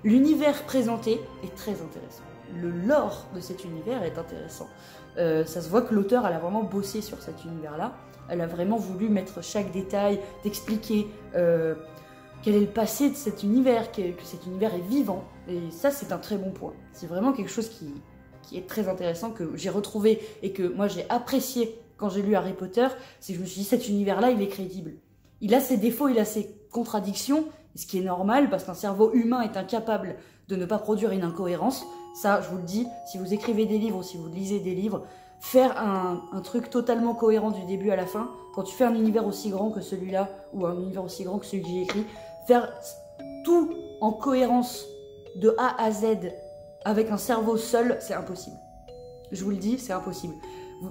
L'univers présenté est très intéressant. Le lore de cet univers est intéressant. Ça se voit que l'auteur, elle a vraiment bossé sur cet univers-là. Elle a vraiment voulu mettre chaque détail, d'expliquer quel est le passé de cet univers, que cet univers est vivant. Et ça, c'est un très bon point. C'est vraiment quelque chose qui est très intéressant, que j'ai retrouvé et que moi j'ai apprécié quand j'ai lu Harry Potter. C'est que je me suis dit, cet univers-là, il est crédible. Il a ses défauts, il a ses contradictions, ce qui est normal parce qu'un cerveau humain est incapable de ne pas produire une incohérence. Ça, je vous le dis, si vous écrivez des livres ou si vous lisez des livres, faire un truc totalement cohérent du début à la fin, quand tu fais un univers aussi grand que celui-là, ou un univers aussi grand que celui que j'ai écrit, faire tout en cohérence de A à Z avec un cerveau seul, c'est impossible. Je vous le dis, c'est impossible.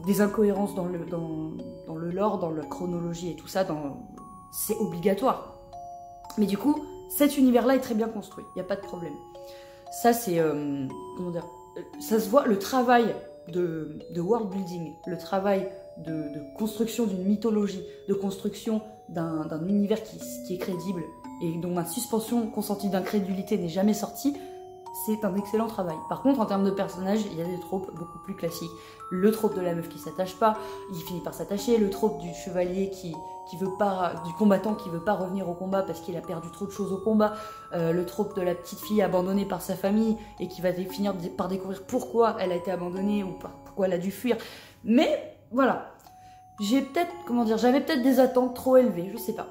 Des incohérences dans le lore, dans la chronologie et tout ça, c'est obligatoire. Mais du coup, cet univers-là est très bien construit, il n'y a pas de problème. Ça, c'est... comment dire, ça se voit, le travail de world building, le travail de construction d'une mythologie, de construction d'un univers qui est crédible et dont ma suspension consentie d'incrédulité n'est jamais sortie, c'est un excellent travail. Par contre, en termes de personnages, il y a des tropes beaucoup plus classiques. Le trope de la meuf qui s'attache pas, il finit par s'attacher. Le trope du chevalier du combattant qui veut pas revenir au combat parce qu'il a perdu trop de choses au combat. Le trope de la petite fille abandonnée par sa famille et qui va finir par découvrir pourquoi elle a été abandonnée ou pourquoi elle a dû fuir. Mais voilà, j'avais peut-être des attentes trop élevées, je sais pas.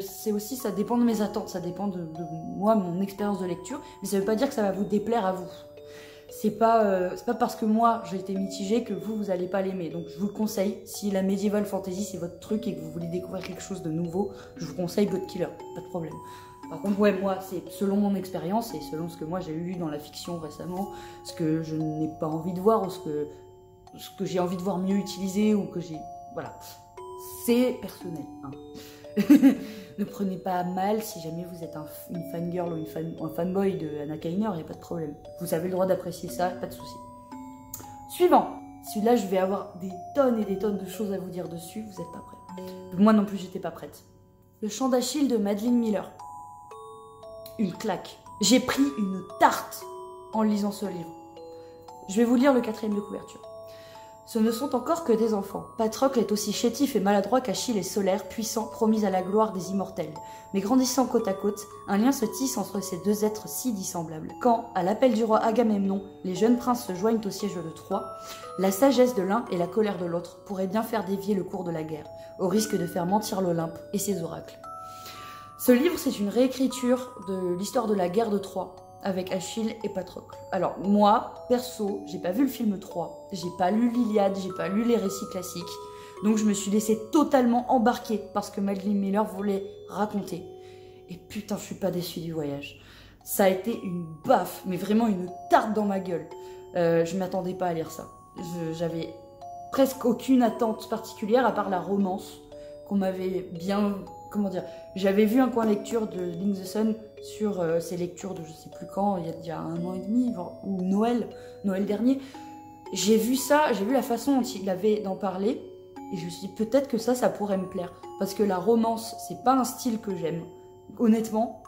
C'est aussi, ça dépend de mes attentes, ça dépend de moi, mon expérience de lecture, mais ça veut pas dire que ça va vous déplaire à vous. C'est pas parce que moi j'ai été mitigée que vous allez pas l'aimer. Donc je vous le conseille, si la medieval fantasy c'est votre truc et que vous voulez découvrir quelque chose de nouveau, je vous conseille God Killer, pas de problème. Par contre, ouais, moi c'est selon mon expérience et selon ce que moi j'ai lu dans la fiction récemment, ce que je n'ai pas envie de voir ou ce que j'ai envie de voir mieux utilisé ou que j'ai... Voilà. C'est personnel, hein. Ne prenez pas mal si jamais vous êtes une fangirl ou un fanboy de Anna Kainer, il n'y a pas de problème. Vous avez le droit d'apprécier ça, pas de souci. Suivant. Celui-là, je vais avoir des tonnes et des tonnes de choses à vous dire dessus, vous n'êtes pas prêts. Moi non plus, j'étais pas prête. Le Chant d'Achille de Madeline Miller. Une claque. J'ai pris une tarte en lisant ce livre. Je vais vous lire le 4e de couverture. Ce ne sont encore que des enfants. Patrocle est aussi chétif et maladroit qu'Achille est solaire, puissant, promis à la gloire des immortels. Mais grandissant côte à côte, un lien se tisse entre ces deux êtres si dissemblables. Quand, à l'appel du roi Agamemnon, les jeunes princes se joignent au siège de Troie, la sagesse de l'un et la colère de l'autre pourraient bien faire dévier le cours de la guerre, au risque de faire mentir l'Olympe et ses oracles. Ce livre, c'est une réécriture de l'histoire de la guerre de Troie, avec Achille et Patrocle. Alors moi, perso, j'ai pas vu le film 3, j'ai pas lu l'Iliade, j'ai pas lu les récits classiques, donc je me suis laissée totalement embarquer par ce que Madeline Miller voulait raconter. Et putain, je suis pas déçue du voyage. Ça a été une baffe, mais vraiment une tarte dans ma gueule. Je m'attendais pas à lire ça. J'avais presque aucune attente particulière à part la romance qu'on m'avait bien... Comment dire, j'avais vu un coin lecture de Link the Sun sur ses lectures de je sais plus quand, il y a 1 an et demi, ou Noël dernier. J'ai vu ça, j'ai vu la façon dont il avait d'en parler, et je me suis dit peut-être que ça pourrait me plaire. Parce que la romance, c'est pas un style que j'aime. Honnêtement,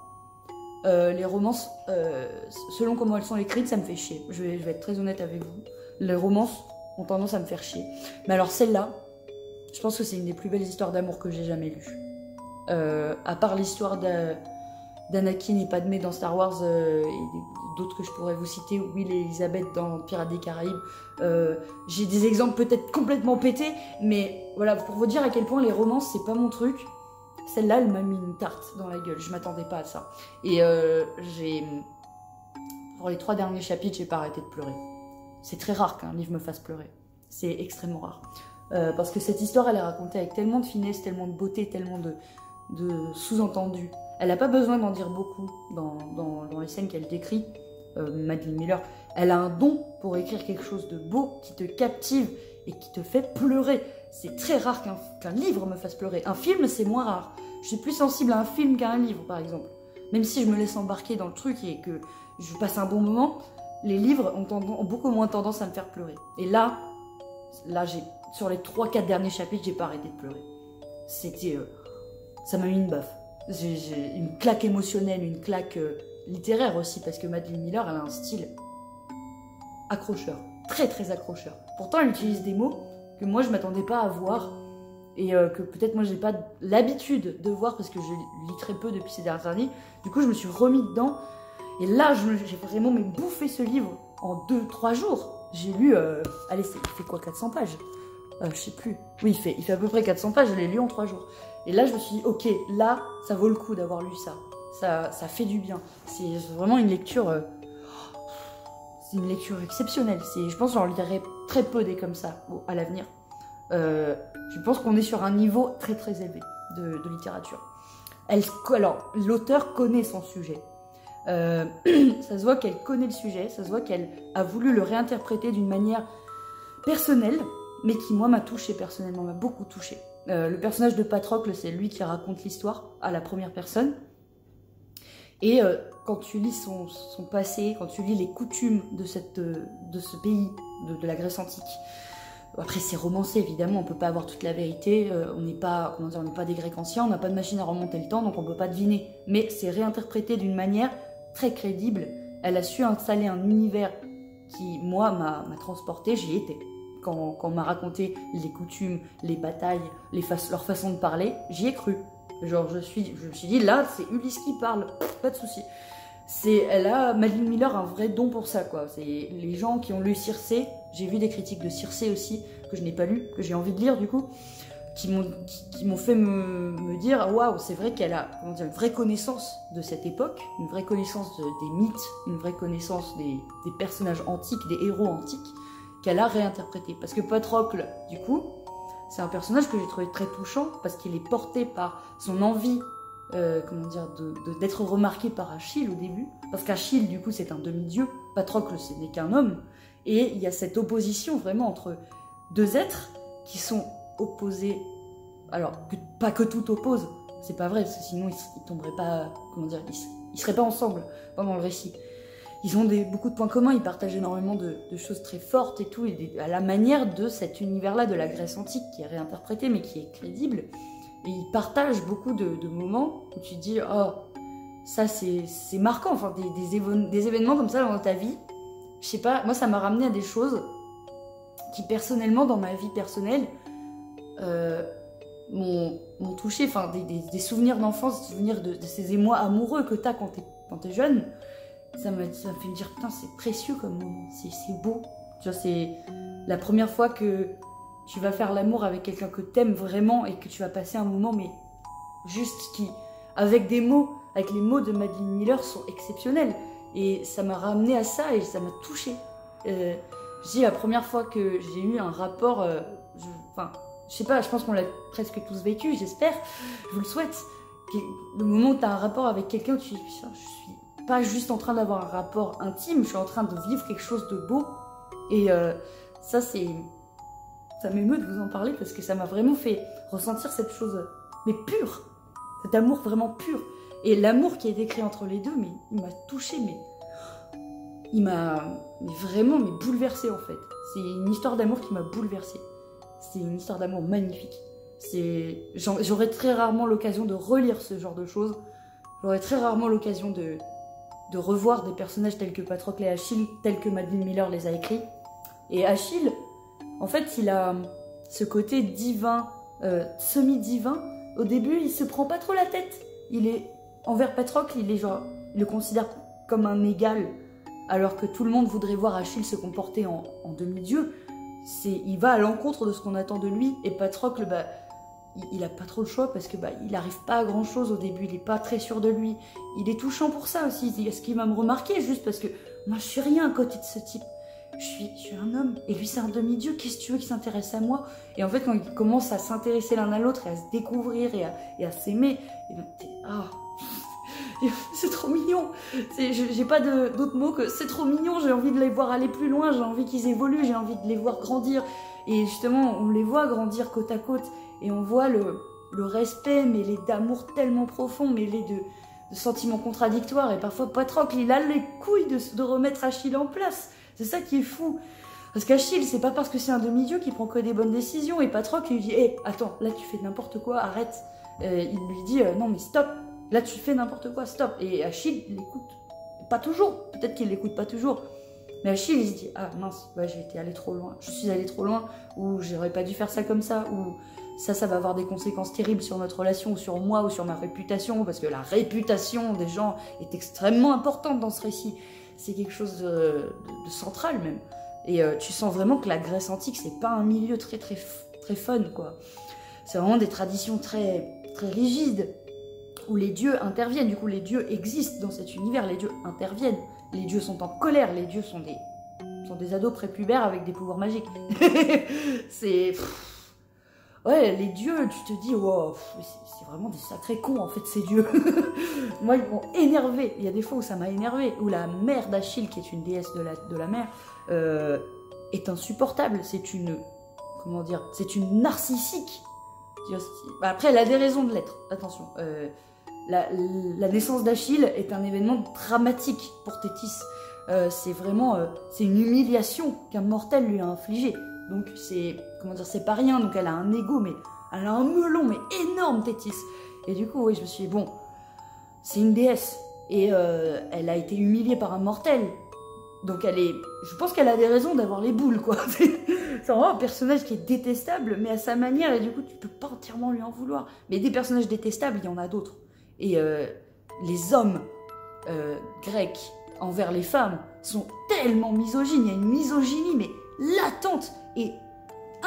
les romances, selon comment elles sont écrites, ça me fait chier. Je vais être très honnête avec vous. Les romances ont tendance à me faire chier. Mais alors celle-là, je pense que c'est une des plus belles histoires d'amour que j'ai jamais lues. À part l'histoire d'Anakin et Padmé dans Star Wars et d'autres que je pourrais vous citer, Will et Elizabeth dans Pirates des Caraïbes, j'ai des exemples peut-être complètement pétés, mais voilà, pour vous dire à quel point les romances c'est pas mon truc. celle-là, elle m'a mis une tarte dans la gueule. Je m'attendais pas à ça. Et pour les 3 derniers chapitres, j'ai pas arrêté de pleurer. C'est très rare qu'un livre me fasse pleurer. C'est extrêmement rare. Parce que cette histoire, elle est racontée avec tellement de finesse, tellement de beauté, tellement de sous-entendus. Elle n'a pas besoin d'en dire beaucoup dans les scènes qu'elle décrit, Madeline Miller. Elle a un don pour écrire quelque chose de beau, qui te captive et qui te fait pleurer. C'est très rare qu'un livre me fasse pleurer. Un film, c'est moins rare. Je suis plus sensible à un film qu'à un livre, par exemple. Même si je me laisse embarquer dans le truc et que je passe un bon moment, les livres ont beaucoup moins tendance à me faire pleurer. Et là sur les 3-4 derniers chapitres, j'ai pas arrêté de pleurer. C'était... ça m'a mis une baffe. J'ai une claque émotionnelle, une claque littéraire aussi, parce que Madeline Miller, elle a un style accrocheur, très très accrocheur. Pourtant, elle utilise des mots que moi, je m'attendais pas à voir, et que peut-être moi, j'ai pas l'habitude de voir, parce que je lis très peu depuis ces dernières années. Du coup, je me suis remis dedans, et là, j'ai vraiment bouffé ce livre en 2-3 jours. J'ai lu, allez, il fait quoi, 400 pages je sais plus. Oui, il fait à peu près 400 pages, je l'ai lu en 3 jours. Et là, je me suis dit, ok, là, ça vaut le coup d'avoir lu ça. Ça fait du bien. C'est vraiment une lecture... c'est une lecture exceptionnelle. Je pense que j'en lirai très peu des comme ça à l'avenir. Je pense qu'on est sur un niveau très très élevé de littérature. Alors, l'auteur connaît son sujet. Ça se voit qu'elle connaît le sujet, ça se voit qu'elle a voulu le réinterpréter d'une manière personnelle, mais qui, moi, m'a touchée personnellement, m'a beaucoup touchée. Le personnage de Patrocle, c'est lui qui raconte l'histoire à la première personne. Et quand tu lis son passé, quand tu lis les coutumes de ce pays, de la Grèce antique, après c'est romancé évidemment, on peut pas avoir toute la vérité, on n'est pas des Grecs anciens, on n'a pas de machine à remonter le temps, donc on peut pas deviner. Mais c'est réinterprété d'une manière très crédible. Elle a su installer un univers qui, moi, m'a transporté, j'y étais. Quand on m'a raconté les coutumes, les batailles, leur façon de parler, j'y ai cru. Genre, je me suis dit, là, c'est Ulysse qui parle, pas de souci. Madeline Miller a un vrai don pour ça, quoi. C'est les gens qui ont lu Circé, j'ai vu des critiques de Circé aussi, que je n'ai pas lu, que j'ai envie de lire, du coup, qui m'ont fait me dire, waouh, c'est vrai qu'elle a, une vraie connaissance de cette époque, une vraie connaissance des mythes, une vraie connaissance des personnages antiques, des héros antiques, qu'elle a réinterprété. Parce que Patrocle, du coup, c'est un personnage que j'ai trouvé très touchant, parce qu'il est porté par son envie, d'être remarqué par Achille au début. Parce qu'Achille, du coup, c'est un demi-dieu. Patrocle, ce n'est qu'un homme. Et il y a cette opposition vraiment entre deux êtres qui sont opposés. Alors, pas que tout oppose, c'est pas vrai, parce que sinon ils tomberaient pas, ils seraient pas ensemble pendant le récit. Ils ont beaucoup de points communs, ils partagent énormément de choses très fortes et tout, et à la manière de cet univers-là de la Grèce antique qui est réinterprété mais qui est crédible. Et ils partagent beaucoup de moments où tu te dis, oh, ça c'est marquant, enfin des événements comme ça dans ta vie. Je sais pas, moi ça m'a ramené à des choses qui personnellement, dans ma vie personnelle, m'ont touché, enfin des souvenirs d'enfance, des souvenirs de ces émois amoureux que t'as quand t'es jeune. Ça me fait me dire, putain, c'est précieux comme moment, c'est beau. Tu vois, c'est la première fois que tu vas faire l'amour avec quelqu'un que t'aimes vraiment et que tu vas passer un moment, mais juste avec les mots de Madeline Miller sont exceptionnels. Et ça m'a ramené à ça et ça m'a touchée. Je dis, la première fois que j'ai eu un rapport, je sais pas, je pense qu'on l'a presque tous vécu, j'espère, je vous le souhaite. Le moment où t'as un rapport avec quelqu'un, tu dis, putain, je suis pas juste en train d'avoir un rapport intime, je suis en train de vivre quelque chose de beau. Et ça m'émeut de vous en parler parce que ça m'a vraiment fait ressentir cette chose, mais pure, cet amour vraiment pur. Et l'amour qui est décrit entre les deux, mais il m'a touchée, mais il m'a vraiment bouleversée en fait. C'est une histoire d'amour qui m'a bouleversée. C'est une histoire d'amour magnifique. J'aurais très rarement l'occasion de relire ce genre de choses. J'aurais très rarement l'occasion de revoir des personnages tels que Patrocle et Achille, tels que Madeline Miller les a écrits. Et Achille, en fait, il a ce côté divin, semi-divin. Au début, il se prend pas trop la tête. Envers Patrocle, il le considère comme un égal, alors que tout le monde voudrait voir Achille se comporter en demi-dieu. Il va à l'encontre de ce qu'on attend de lui, et Patrocle, il a pas trop le choix parce que il arrive pas à grand chose au début, il est pas très sûr de lui. Il est touchant pour ça aussi. Il dit, est-ce qu'il va me remarquer juste parce que moi je suis rien à côté de ce type. Je suis un homme et lui c'est un demi-dieu, qu'est-ce que tu veux qu'il s'intéresse à moi? Et en fait quand ils commencent à s'intéresser l'un à l'autre et à se découvrir et à s'aimer, et ben c'est trop mignon. J'ai pas d'autres mots que c'est trop mignon, j'ai envie de les voir aller plus loin, j'ai envie qu'ils évoluent, j'ai envie de les voir grandir. Et justement on les voit grandir côte à côte et on voit le respect mêlé d'amour tellement profond, mêlé de sentiments contradictoires. Et parfois Patrocle il a les couilles de remettre Achille en place. C'est ça qui est fou. Parce qu'Achille, c'est pas parce que c'est un demi-dieu qu'il prend que des bonnes décisions. Et Patrocle lui dit, hé, attends, là tu fais n'importe quoi, arrête. Il lui dit, non mais stop, là tu fais n'importe quoi, stop. Et Achille l'écoute pas toujours. Peut-être qu'il l'écoute pas toujours. Mais Achille, il se dit, ah mince, j'ai été allé trop loin. Je suis allé trop loin, ou j'aurais pas dû faire ça comme ça, ou ça va avoir des conséquences terribles sur notre relation, ou sur moi, ou sur ma réputation, parce que la réputation des gens est extrêmement importante dans ce récit. C'est quelque chose de central même. Et tu sens vraiment que la Grèce antique, c'est pas un milieu très fun, quoi. C'est vraiment des traditions très rigides, où les dieux interviennent. Du coup, les dieux existent dans cet univers, les dieux interviennent. Les dieux sont en colère, les dieux sont des ados prépubères avec des pouvoirs magiques. C'est... Ouais, les dieux, tu te dis, wow, c'est vraiment des sacrés cons, en fait, ces dieux. Moi, ils m'ont énervé. Il y a des fois où ça m'a énervé, où la mère d'Achille, qui est une déesse de la mer, est insupportable. C'est une... Comment dire? C'est une narcissique. Après, elle a des raisons de l'être, attention. La naissance d'Achille est un événement dramatique pour Thétis. C'est vraiment... c'est une humiliation qu'un mortel lui a infligée. Donc c'est, comment dire, c'est pas rien, donc elle a un ego, mais elle a un melon, mais énorme, Thétis. Et du coup, oui, je me suis dit, bon, c'est une déesse, et elle a été humiliée par un mortel, donc je pense qu'elle a des raisons d'avoir les boules, quoi. C'est vraiment un personnage qui est détestable, mais à sa manière, et du coup, tu peux pas entièrement lui en vouloir. Mais des personnages détestables, il y en a d'autres. Et les hommes grecs envers les femmes sont tellement misogynes, il y a une misogynie, mais latente et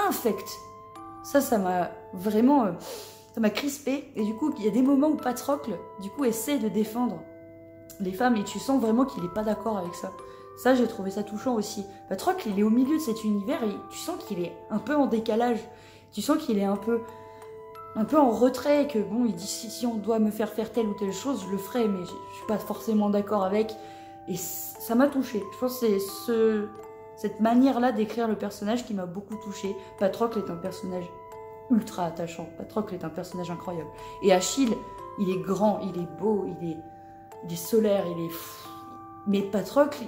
infecte. Ça m'a vraiment... ça m'a crispé. Et du coup, il y a des moments où Patrocle, du coup, essaie de défendre les femmes et tu sens vraiment qu'il n'est pas d'accord avec ça. Ça, j'ai trouvé ça touchant aussi. Patrocle, il est au milieu de cet univers et tu sens qu'il est un peu en décalage. Tu sens qu'il est un peu en retrait et que, bon, il dit si on doit me faire telle ou telle chose, je le ferai, mais je suis pas forcément d'accord avec. Et ça m'a touchée. Je pense que c'est cette manière-là d'écrire le personnage qui m'a beaucoup touchée. Patrocle est un personnage ultra attachant. Patrocle est un personnage incroyable. Et Achille, il est grand, il est beau, il est solaire, il est... Mais Patrocle,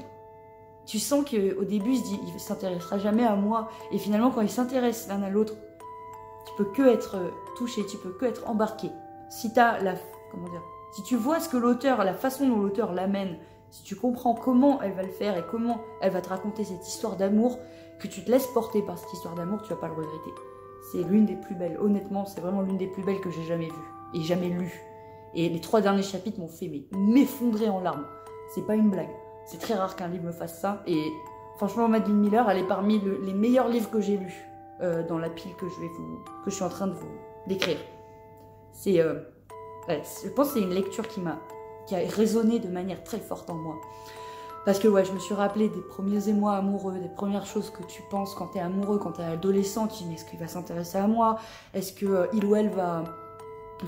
tu sens qu'au début, il se dit, il s'intéressera jamais à moi. Et finalement, quand ils s'intéressent l'un à l'autre, tu peux que être touché, tu peux que être embarqué. Si t'as comment dire, si tu vois ce que l'auteur, la façon dont l'auteur l'amène, si tu comprends comment elle va le faire et comment elle va te raconter cette histoire d'amour, que tu te laisses porter par cette histoire d'amour, tu vas pas le regretter. C'est l'une des plus belles. Honnêtement, c'est vraiment l'une des plus belles que j'ai jamais vues et jamais lues. Et les 3 derniers chapitres m'ont fait m'effondrer en larmes. C'est pas une blague. C'est très rare qu'un livre me fasse ça. Et franchement, Madeline Miller, elle est parmi les meilleurs livres que j'ai lus dans la pile que je suis en train de vous décrire. C'est, ouais, je pense que c'est une lecture qui a résonné de manière très forte en moi. Parce que ouais, je me suis rappelé des premiers émois amoureux, des premières choses que tu penses quand t'es amoureux, quand t'es adolescent. Tu dis, mais est-ce qu'il va s'intéresser à moi? Est-ce que il ou elle va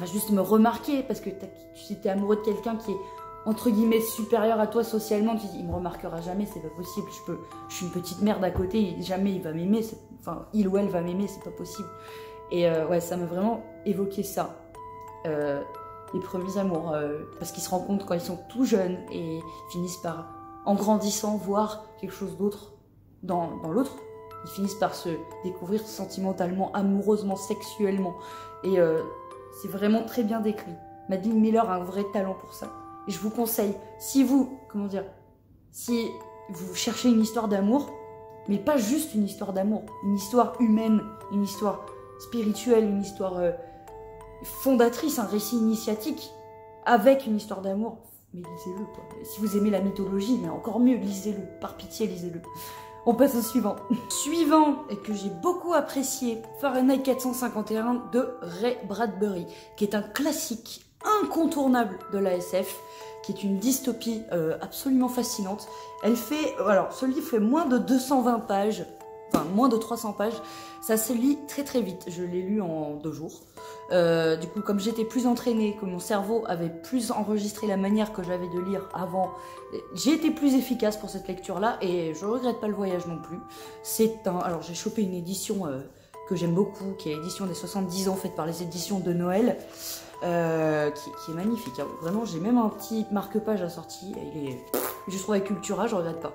juste me remarquer? Parce que si t'es amoureux de quelqu'un qui est entre guillemets supérieur à toi socialement, tu dis, il me remarquera jamais, c'est pas possible. Je suis une petite merde à côté, jamais il va m'aimer. Enfin, il ou elle va m'aimer, c'est pas possible. Et ouais, ça m'a vraiment évoqué ça. Les premiers amours, parce qu'ils se rencontrent quand ils sont tout jeunes et finissent par, en grandissant, voir quelque chose d'autre dans l'autre. Ils finissent par se découvrir sentimentalement, amoureusement, sexuellement. Et c'est vraiment très bien décrit. Madeline Miller a un vrai talent pour ça. Et je vous conseille, si vous cherchez une histoire d'amour, mais pas juste une histoire d'amour, une histoire humaine, une histoire spirituelle, une histoire fondatrice, un récit initiatique, avec une histoire d'amour, mais lisez-le, quoi. Si vous aimez la mythologie, mais encore mieux, lisez-le, par pitié, lisez-le. On passe au suivant. Suivant, et que j'ai beaucoup apprécié, Fahrenheit 451 de Ray Bradbury, qui est un classique incontournable de la SF, qui est une dystopie absolument fascinante. Elle fait, alors ce livre fait moins de 220 pages, enfin moins de 300 pages, ça se lit très très vite, je l'ai lu en 2 jours. Du coup, comme j'étais plus entraînée, que mon cerveau avait plus enregistré la manière que j'avais de lire avant, j'ai été plus efficace pour cette lecture-là et je regrette pas le voyage non plus. Alors j'ai chopé une édition que j'aime beaucoup, qui est l'édition des 70 ans faite par les éditions de Noël, qui est magnifique. Hein. Vraiment, j'ai même un petit marque-page assorti. Je trouve avec Cultura, je regrette pas.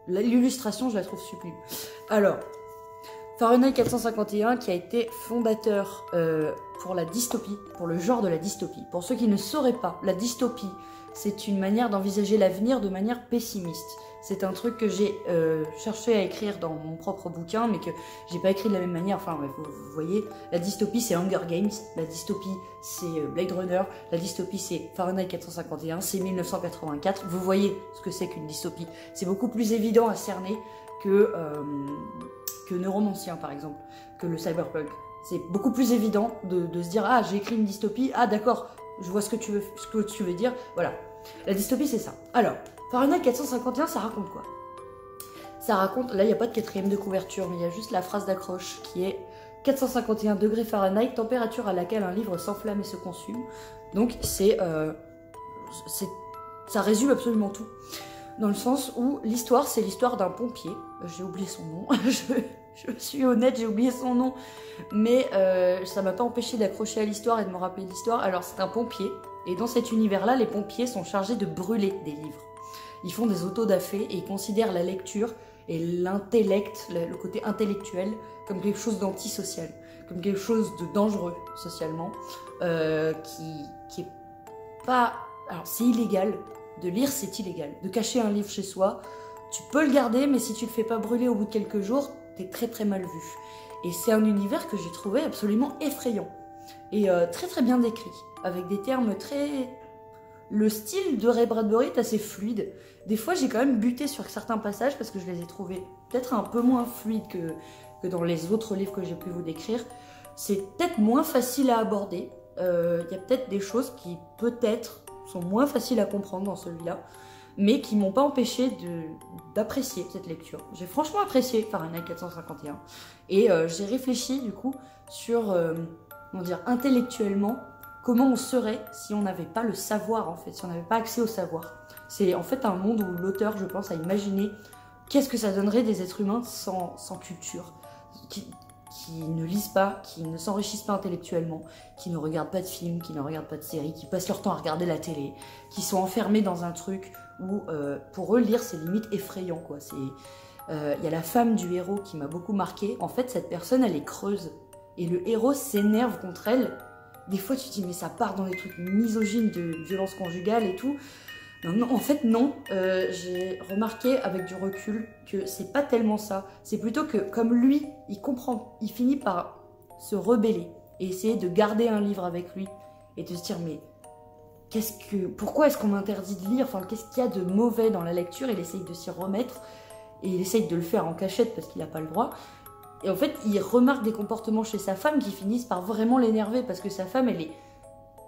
L'illustration, je la trouve sublime. Alors, Fahrenheit 451 qui a été fondateur pour la dystopie, pour le genre de la dystopie. Pour ceux qui ne sauraient pas, la dystopie, c'est une manière d'envisager l'avenir de manière pessimiste. C'est un truc que j'ai cherché à écrire dans mon propre bouquin, mais que j'ai pas écrit de la même manière. Enfin, bref, vous voyez, la dystopie c'est Hunger Games, la dystopie c'est Blade Runner, la dystopie c'est Fahrenheit 451, c'est 1984. Vous voyez ce que c'est qu'une dystopie. C'est beaucoup plus évident à cerner que Neuromancien par exemple, que le cyberpunk. C'est beaucoup plus évident de se dire ah j'ai écrit une dystopie, ah d'accord, je vois ce que tu veux dire, voilà. La dystopie c'est ça. Alors, Fahrenheit 451 ça raconte quoi? Ça raconte, là il n'y a pas de 4e de couverture, mais il y a juste la phrase d'accroche qui est 451 degrés Fahrenheit, température à laquelle un livre s'enflamme et se consume. Donc ça résume absolument tout. Dans le sens où l'histoire, c'est l'histoire d'un pompier. J'ai oublié son nom. je suis honnête, j'ai oublié son nom. Mais ça m'a pas empêché d'accrocher à l'histoire et de me rappeler l'histoire. Alors, c'est un pompier. Et dans cet univers-là, les pompiers sont chargés de brûler des livres. Ils font des autodafés et ils considèrent la lecture et l'intellect, le côté intellectuel, comme quelque chose d'antisocial. Comme quelque chose de dangereux socialement. Qui est pas... Alors, c'est illégal. De lire, c'est illégal. De cacher un livre chez soi, tu peux le garder, mais si tu le fais pas brûler au bout de quelques jours, t'es très très mal vu. Et c'est un univers que j'ai trouvé absolument effrayant. Et très très bien décrit. Avec des termes très... Le style de Ray Bradbury est assez fluide. Des fois, j'ai quand même buté sur certains passages parce que je les ai trouvés peut-être un peu moins fluides que dans les autres livres que j'ai pu vous décrire. C'est peut-être moins facile à aborder. Il y a peut-être des choses qui peut-être sont moins faciles à comprendre dans celui-là, mais qui m'ont pas empêché d'apprécier cette lecture. J'ai franchement apprécié Fahrenheit 451 et j'ai réfléchi du coup sur, comment dire, intellectuellement, comment on serait si on n'avait pas le savoir en fait, si on n'avait pas accès au savoir. C'est en fait un monde où l'auteur, je pense, a imaginé qu'est-ce que ça donnerait des êtres humains sans culture, qui ne lisent pas, qui ne s'enrichissent pas intellectuellement, qui ne regardent pas de films, qui ne regardent pas de séries, qui passent leur temps à regarder la télé, qui sont enfermés dans un truc où pour eux lire c'est limite effrayant quoi. Il y a la femme du héros qui m'a beaucoup marqué. En fait cette personne elle est creuse et le héros s'énerve contre elle. Des fois tu te dis mais ça part dans des trucs misogynes de violence conjugale et tout. Non, en fait non, j'ai remarqué avec du recul que c'est pas tellement ça, c'est plutôt que comme lui, il comprend, il finit par se rebeller et essayer de garder un livre avec lui et de se dire mais pourquoi est-ce qu'on m'interdit de lire, enfin qu'est-ce qu'il y a de mauvais dans la lecture, il essaye de s'y remettre et il essaye de le faire en cachette parce qu'il n'a pas le droit. Et en fait il remarque des comportements chez sa femme qui finissent par vraiment l'énerver parce que sa femme elle est,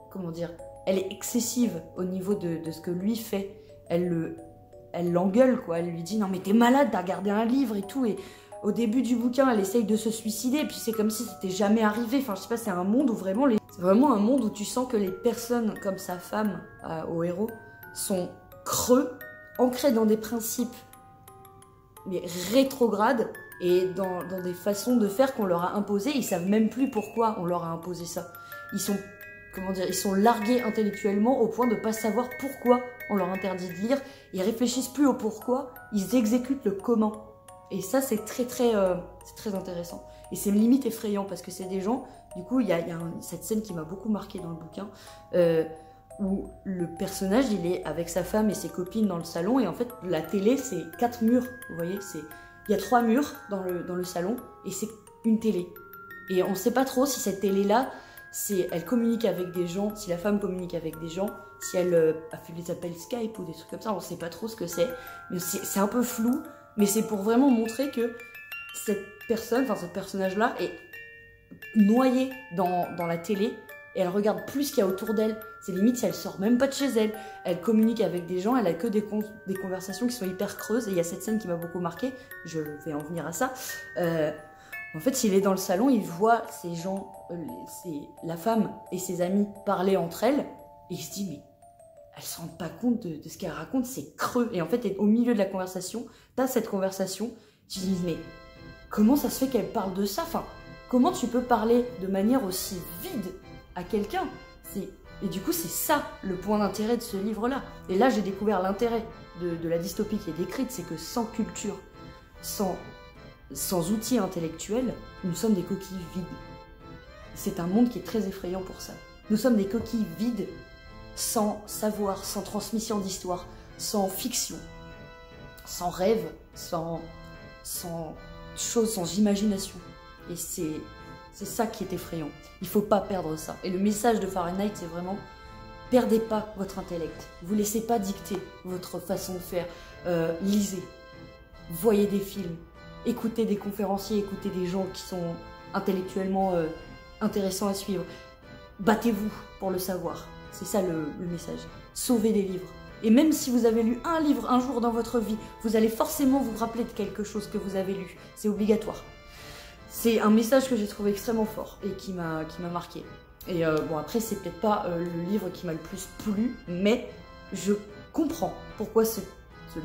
comment dire, elle est excessive au niveau de ce que lui fait. Elle l'engueule, quoi. Elle lui dit « Non, mais t'es malade, t'as regardé un livre et tout. » Et au début du bouquin, elle essaye de se suicider. Et puis c'est comme si c'était jamais arrivé. Enfin, je sais pas, c'est un monde où vraiment... C'est vraiment un monde où tu sens que les personnes comme sa femme, au héros, sont creux, ancrés dans des principes mais rétrogrades et dans des façons de faire qu'on leur a imposées. Ils savent même plus pourquoi on leur a imposé ça. Ils sont... Comment dire, ils sont largués intellectuellement au point de ne pas savoir pourquoi on leur interdit de lire. Ils réfléchissent plus au pourquoi, ils exécutent le comment. Et ça, c'est très intéressant. Et c'est limite effrayant parce que c'est des gens... Du coup, il y a cette scène qui m'a beaucoup marqué dans le bouquin où le personnage, il est avec sa femme et ses copines dans le salon. Et en fait, la télé, c'est 4 murs. Vous voyez, il y a 3 murs dans le salon et c'est une télé. Et on ne sait pas trop si cette télé-là... elle communique avec des gens, si la femme communique avec des gens, si elle a fait des appels Skype ou des trucs comme ça, on sait pas trop ce que c'est, mais c'est un peu flou. Mais c'est pour vraiment montrer que cette personne, enfin ce personnage-là, est noyée dans la télé et elle regarde plus ce qu'il y a autour d'elle. C'est limite si elle sort même pas de chez elle. Elle communique avec des gens, elle a que des conversations qui sont hyper creuses. Et il y a cette scène qui m'a beaucoup marqué, je vais en venir à ça. En fait, s'il est dans le salon, il voit ces gens, la femme et ses amis parler entre elles et il se dit mais elles se rendent pas compte de ce qu'elles racontent, c'est creux. Et en fait, au milieu de la conversation, t'as cette conversation, tu te dis mais comment ça se fait qu'elle parle de ça? Enfin, comment tu peux parler de manière aussi vide à quelqu'un? Et du coup, c'est ça le point d'intérêt de ce livre-là. Et là, j'ai découvert l'intérêt de la dystopie qui est décrite, c'est que sans culture, sans outils intellectuels, nous sommes des coquilles vides. C'est un monde qui est très effrayant pour ça. Nous sommes des coquilles vides, sans savoir, sans transmission d'histoire, sans fiction, sans rêve, sans choses, sans imagination. Et c'est ça qui est effrayant. Il faut pas perdre ça. Et le message de Fahrenheit, c'est vraiment perdez pas votre intellect. Vous laissez pas dicter votre façon de faire. Lisez, voyez des films, écoutez des conférenciers, écoutez des gens qui sont intellectuellement intéressants à suivre. Battez-vous pour le savoir. C'est ça le message. Sauvez des livres. Et même si vous avez lu un livre un jour dans votre vie, vous allez forcément vous rappeler de quelque chose que vous avez lu. C'est obligatoire. C'est un message que j'ai trouvé extrêmement fort et qui m'a marqué. Et bon, après, c'est peut-être pas le livre qui m'a le plus plu, mais je comprends pourquoi ce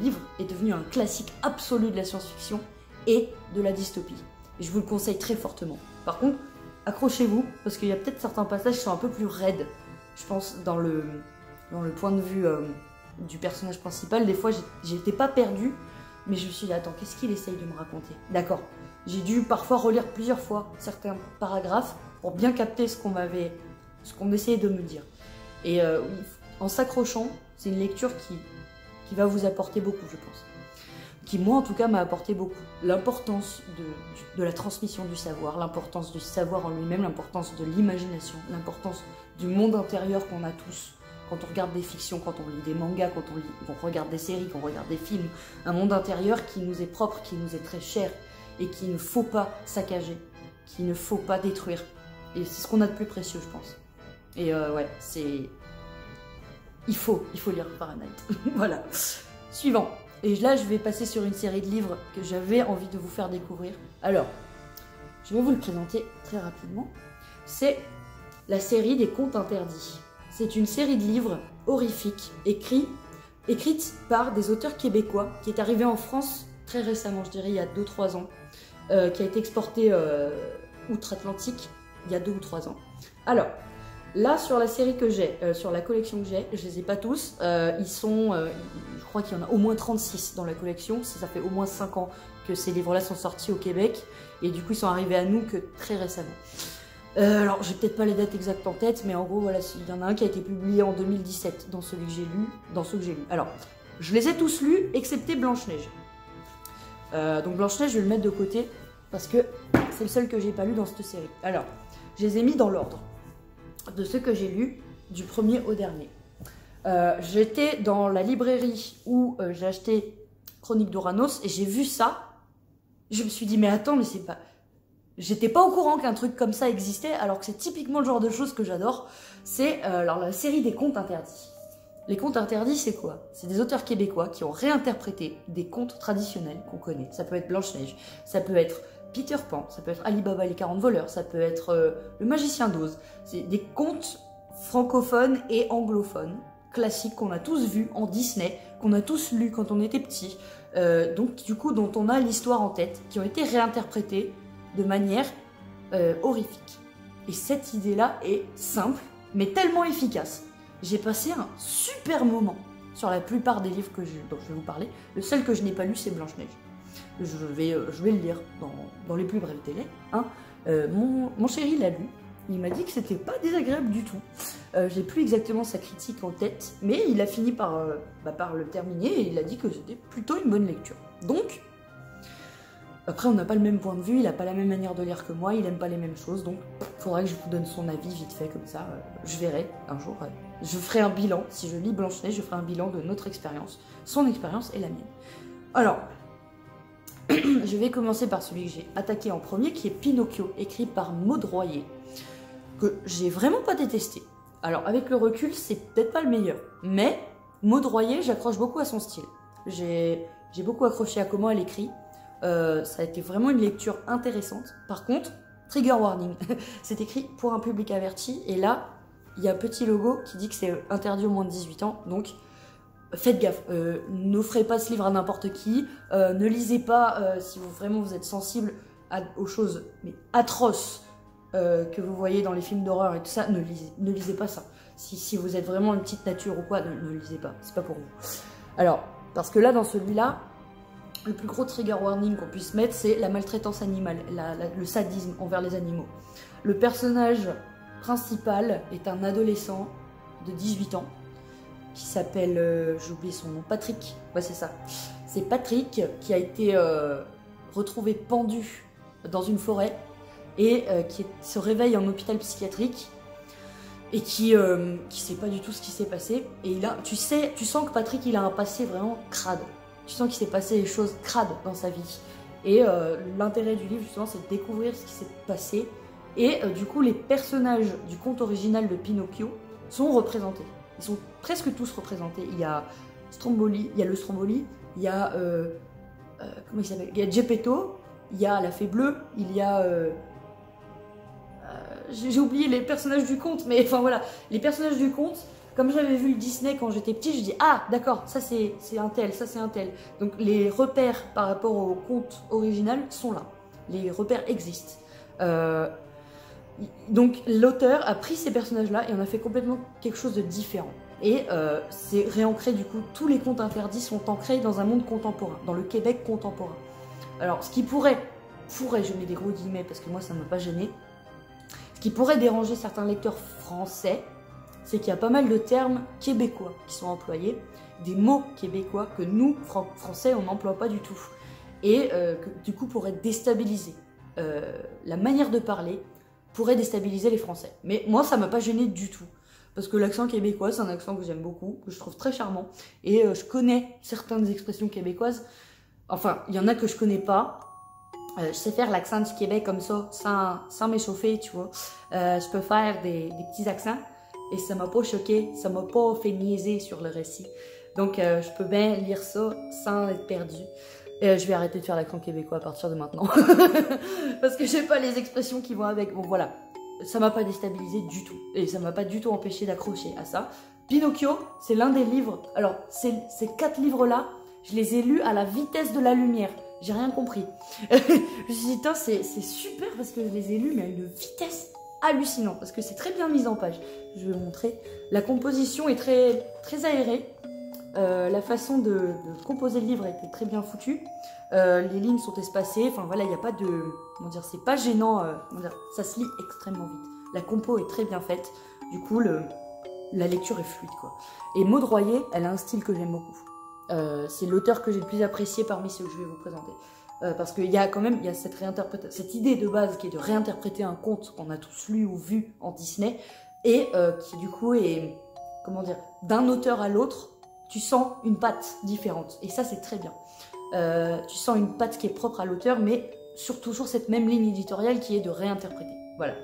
livre est devenu un classique absolu de la science-fiction et de la dystopie. Et je vous le conseille très fortement. Par contre, accrochez-vous, parce qu'il y a peut-être certains passages qui sont un peu plus raides. Je pense dans le point de vue du personnage principal, des fois j'étais pas perdue, mais je me suis dit attends, qu'est-ce qu'il essaye de me raconter? D'accord, j'ai dû parfois relire plusieurs fois certains paragraphes pour bien capter ce qu'on essayait de me dire. Et en s'accrochant, c'est une lecture qui va vous apporter beaucoup, je pense. Qui moi en tout cas m'a apporté beaucoup. L'importance de la transmission du savoir, l'importance du savoir en lui-même, l'importance de l'imagination, l'importance du monde intérieur qu'on a tous quand on regarde des fictions, quand on lit des mangas, quand on regarde des séries, quand on regarde des films. Un monde intérieur qui nous est propre, qui nous est très cher et qu'il ne faut pas saccager, qu'il ne faut pas détruire. Et c'est ce qu'on a de plus précieux, je pense. Et ouais, c'est... Il faut lire Fahrenheit. Voilà. Suivant. Et là, je vais passer sur une série de livres que j'avais envie de vous faire découvrir. Alors, je vais vous le présenter très rapidement. C'est la série des Contes Interdits. C'est une série de livres horrifiques, écrite par des auteurs québécois, qui est arrivée en France très récemment, je dirais il y a 2-3 ans, qui a été exportée outre-Atlantique il y a 2 ou 3 ans. Alors, là, sur la série que j'ai, sur la collection que j'ai, je les ai pas tous. Je crois qu'il y en a au moins 36 dans la collection. Ça fait au moins 5 ans que ces livres-là sont sortis au Québec. Et du coup, ils sont arrivés à nous que très récemment. Alors, j'ai peut-être pas les dates exactes en tête, mais en gros, voilà, il y en a un qui a été publié en 2017 dans celui que j'ai lu, Alors, je les ai tous lus, excepté Blanche-Neige. Donc Blanche-Neige, je vais le mettre de côté, parce que c'est le seul que j'ai pas lu dans cette série. Alors, je les ai mis dans l'ordre de ceux que j'ai lus, du premier au dernier. J'étais dans la librairie où j'ai acheté Chronique d'Ouranos et j'ai vu ça. Je me suis dit, mais attends, mais c'est pas... J'étais pas au courant qu'un truc comme ça existait, alors que c'est typiquement le genre de choses que j'adore. C'est alors la série des contes interdits. Les contes interdits, c'est quoi? C'est des auteurs québécois qui ont réinterprété des contes traditionnels qu'on connaît. Ça peut être Blanche-Neige, ça peut être Peter Pan, ça peut être Ali Baba et les 40 voleurs, ça peut être Le Magicien d'Oz. C'est des contes francophones et anglophones, classiques qu'on a tous vus en Disney, qu'on a tous lus quand on était petit, donc du coup dont on a l'histoire en tête, qui ont été réinterprétés de manière horrifique. Et cette idée-là est simple, mais tellement efficace. J'ai passé un super moment sur la plupart des livres dont je vais vous parler. Le seul que je n'ai pas lu, c'est Blanche-Neige. Je vais le lire dans les plus brefs délais. Hein. Mon chéri l'a lu. Il m'a dit que c'était pas désagréable du tout. J'ai plus exactement sa critique en tête, mais il a fini par le terminer et il a dit que c'était plutôt une bonne lecture. Donc, après on n'a pas le même point de vue, il n'a pas la même manière de lire que moi, il aime pas les mêmes choses, donc il faudra que je vous donne son avis vite fait comme ça. Je verrai un jour. Je ferai un bilan, si je lis Blanche-Neige, je ferai un bilan de notre expérience, son expérience et la mienne. Alors, Je vais commencer par celui que j'ai attaqué en premier, qui est Pinocchio, écrit par Maud Royer, que j'ai vraiment pas détesté. Alors, avec le recul, c'est peut-être pas le meilleur, mais Maud Royer, j'accroche beaucoup à son style. J'ai beaucoup accroché à comment elle écrit. Ça a été vraiment une lecture intéressante. Par contre, trigger warning, c'est écrit pour un public averti, et là, il y a un petit logo qui dit que c'est interdit aux moins de 18 ans, donc faites gaffe, n'offrez pas ce livre à n'importe qui, ne lisez pas si vous êtes sensible aux choses mais atroces que vous voyez dans les films d'horreur et tout ça, ne lisez pas ça. Si vous êtes vraiment une petite nature ou quoi, ne lisez pas, c'est pas pour vous. Alors, parce que là, dans celui-là, le plus gros trigger warning qu'on puisse mettre, c'est la maltraitance animale, le sadisme envers les animaux. Le personnage principal est un adolescent de 18 ans, qui s'appelle, j'ai oublié son nom, Patrick. Ouais, c'est ça. C'est Patrick qui a été retrouvé pendu dans une forêt et qui se réveille en hôpital psychiatrique et qui sait pas du tout ce qui s'est passé. Et tu sens que Patrick, il a un passé vraiment crade. Tu sens qu'il s'est passé des choses crades dans sa vie. Et l'intérêt du livre, justement, c'est de découvrir ce qui s'est passé. Et du coup, les personnages du conte original de Pinocchio sont représentés. Ils sont presque tous représentés. Il y a Stromboli, il y a le Stromboli, il y a comment il s'appelle ? Il y a Geppetto, il y a la Fée Bleue, il y a j'ai oublié les personnages du conte, mais enfin voilà, les personnages du conte. Comme j'avais vu le Disney quand j'étais petit, je dis ah d'accord, ça c'est un tel, ça c'est un tel. Donc les repères par rapport au conte original sont là. Les repères existent. Donc l'auteur a pris ces personnages-là et en a fait complètement quelque chose de différent. Et c'est réancré du coup, tous les contes interdits sont ancrés dans un monde contemporain, dans le Québec contemporain. Alors ce qui pourrait, je mets des gros guillemets parce que moi ça ne m'a pas gêné, ce qui pourrait déranger certains lecteurs français, c'est qu'il y a pas mal de termes québécois qui sont employés, des mots québécois que nous, français, on n'emploie pas du tout. Et que du coup pourrait déstabiliser. La manière de parler pourrait déstabiliser les Français. Mais moi, ça m'a pas gêné du tout. Parce que l'accent québécois, c'est un accent que j'aime beaucoup, que je trouve très charmant. Et je connais certaines expressions québécoises. Enfin, il y en a que je connais pas. Je sais faire l'accent du Québec comme ça, sans m'échauffer, tu vois. Je peux faire des petits accents. Et ça m'a pas choqué, ça m'a pas fait niaiser sur le récit. Donc, je peux bien lire ça sans être perdu. Et je vais arrêter de faire l'accent québécois à partir de maintenant. Parce que j'ai pas les expressions qui vont avec. Bon, voilà. Ça m'a pas déstabilisé du tout. Et ça m'a pas du tout empêché d'accrocher à ça. Pinocchio, c'est l'un des livres. Alors, ces 4 livres-là, je les ai lus à la vitesse de la lumière. J'ai rien compris. Je me suis dit, c'est super parce que je les ai lus, mais à une vitesse hallucinante. Parce que c'est très bien mis en page. Je vais vous montrer. La composition est très, très aérée. La façon de composer le livre a été très bien foutue. Les lignes sont espacées. Enfin voilà, il n'y a pas de... Comment dire, c'est pas gênant. Ça se lit extrêmement vite. La compo est très bien faite. Du coup, la lecture est fluide, quoi. Et Maud Royer, elle a un style que j'aime beaucoup. C'est l'auteur que j'ai le plus apprécié parmi ceux que je vais vous présenter. Parce qu'il y a quand même cette idée de base qui est de réinterpréter un conte qu'on a tous lu ou vu en Disney et qui du coup est, comment dire, d'un auteur à l'autre, tu sens une patte différente. Et ça, c'est très bien. Tu sens une patte qui est propre à l'auteur, mais toujours cette même ligne éditoriale qui est de réinterpréter. Voilà.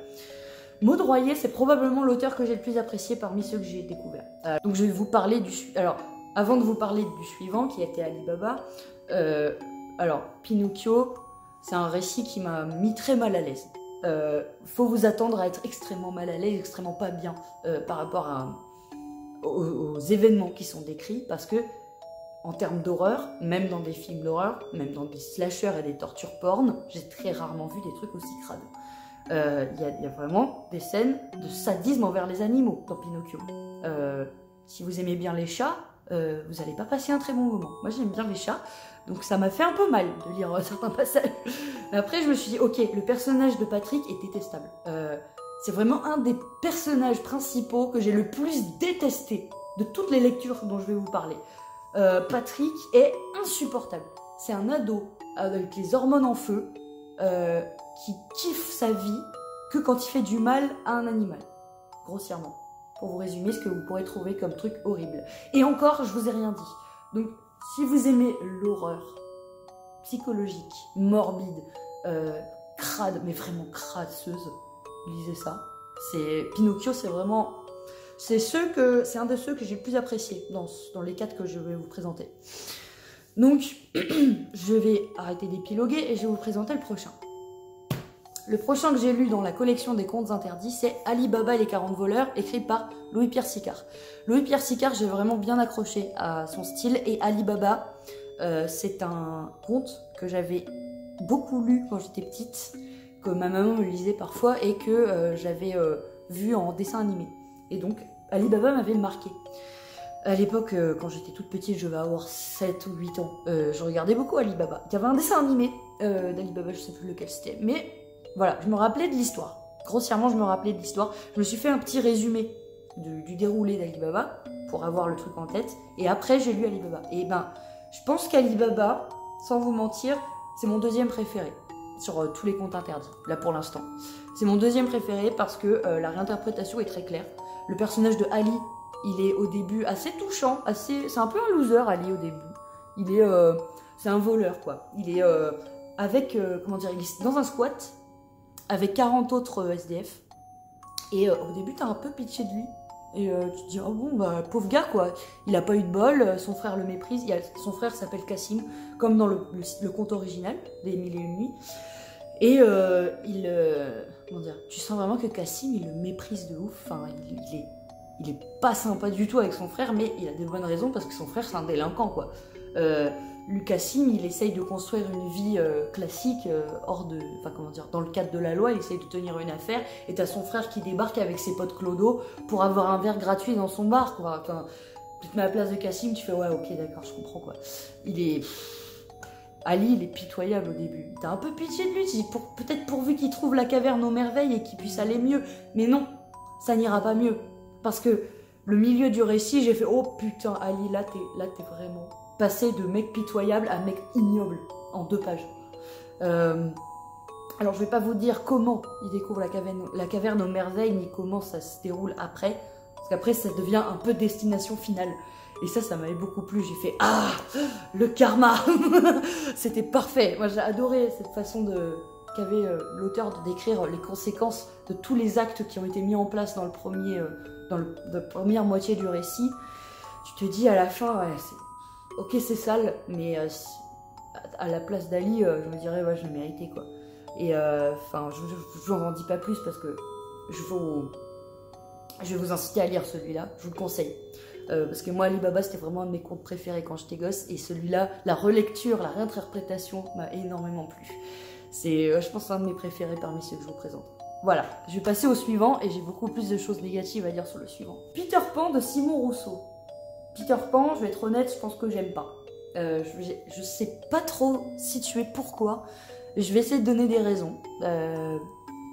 Maud Royer, c'est probablement l'auteur que j'ai le plus apprécié parmi ceux que j'ai découverts. Donc je vais vous parler du... Alors, avant de vous parler du suivant, qui était Ali Baba, alors, Pinocchio, c'est un récit qui m'a mis très mal à l'aise. Faut vous attendre à être extrêmement mal à l'aise, extrêmement pas bien par rapport aux événements qui sont décrits, parce que en termes d'horreur, même dans des films d'horreur, même dans des slashers et des tortures porn, j'ai très rarement vu des trucs aussi crades. Il y a vraiment des scènes de sadisme envers les animaux dans Pinocchio. Si vous aimez bien les chats, vous n'allez pas passer un très bon moment. Moi j'aime bien les chats, donc ça m'a fait un peu mal de lire certains passages. Mais après je me suis dit, ok, le personnage de Patrick est détestable. C'est vraiment un des personnages principaux que j'ai le plus détesté de toutes les lectures dont je vais vous parler. Patrick est insupportable. C'est un ado avec les hormones en feu qui kiffe sa vie que quand il fait du mal à un animal, grossièrement. Pour vous résumer ce que vous pourrez trouver comme truc horrible. Et encore, je vous ai rien dit. Donc, si vous aimez l'horreur, psychologique, morbide, crade, mais vraiment crasseuse. Lisez ça. Pinocchio, c'est vraiment... C'est un de ceux que j'ai le plus apprécié dans les 4 que je vais vous présenter. Donc, je vais arrêter d'épiloguer et je vais vous présenter le prochain. Le prochain que j'ai lu dans la collection des contes interdits, c'est Ali Baba et les 40 voleurs, écrit par Louis-Pierre Sicard. Louis-Pierre Sicard, j'ai vraiment bien accroché à son style, et Ali Baba, c'est un conte que j'avais beaucoup lu quand j'étais petite, que ma maman me lisait parfois et que j'avais vu en dessin animé. Et donc, Ali Baba m'avait marqué. À l'époque, quand j'étais toute petite, je vais avoir 7 ou 8 ans, je regardais beaucoup Ali Baba. Il y avait un dessin animé d'Ali Baba, je sais plus lequel c'était, mais voilà, je me rappelais de l'histoire. Grossièrement, je me rappelais de l'histoire. Je me suis fait un petit résumé du déroulé d'Ali Baba pour avoir le truc en tête. Et après, j'ai lu Ali Baba. Et ben, je pense qu'Ali Baba, sans vous mentir, c'est mon deuxième préféré sur tous les contes interdits, là pour l'instant. C'est mon deuxième préféré parce que la réinterprétation est très claire. Le personnage de Ali, il est au début assez touchant, c'est un peu un loser Ali au début. C'est un voleur quoi. Il est comment dire, il est dans un squat avec 40 autres SDF. Et au début t'as un peu pitié de lui. Et tu te dis, oh bon, bah pauvre gars quoi, il a pas eu de bol, son frère le méprise, son frère s'appelle Cassim, comme dans le conte original des Mille et une nuits. Et comment dire, tu sens vraiment que Cassim, il le méprise de ouf, enfin, il est pas sympa du tout avec son frère, mais il a des bonnes raisons parce que son frère c'est un délinquant quoi. Cassim, il essaye de construire une vie classique, enfin comment dire, dans le cadre de la loi, il essaye de tenir une affaire, et t'as son frère qui débarque avec ses potes clodo pour avoir un verre gratuit dans son bar, quoi. Enfin, tu te mets à la place de Cassim, tu fais ouais, ok, d'accord, je comprends quoi. Ali, il est pitoyable au début. T'as un peu pitié de lui, peut-être pourvu qu'il trouve la caverne aux merveilles et qu'il puisse aller mieux. Mais non, ça n'ira pas mieux. Parce que le milieu du récit, j'ai fait oh putain, Ali, là t'es vraiment passé de mec pitoyable à mec ignoble en 2 pages. Alors je vais pas vous dire comment il découvre la caverne aux merveilles ni comment ça se déroule après, parce qu'après ça devient un peu destination finale. Et ça m'avait beaucoup plu. J'ai fait ah, le karma. C'était parfait. Moi j'ai adoré cette façon qu'avait l'auteur de décrire les conséquences de tous les actes qui ont été mis en place dans la première moitié du récit. Tu te dis à la fin, ouais, ok c'est sale, mais à la place d'Ali, je me dirais ouais, je l'ai mérité quoi. Et enfin, je vous en dis pas plus parce que je vais vous inciter à lire celui-là, je vous le conseille. Parce que moi, Ali Baba, c'était vraiment un de mes contes préférés quand j'étais gosse, et celui-là, la relecture, la réinterprétation m'a énormément plu. C'est, je pense, un de mes préférés parmi ceux que je vous présente. Voilà, je vais passer au suivant, et j'ai beaucoup plus de choses négatives à dire sur le suivant. Peter Pan de Simon Rousseau. Peter Pan, je vais être honnête, je pense que j'aime pas. Je sais pas trop situer pourquoi. Je vais essayer de donner des raisons.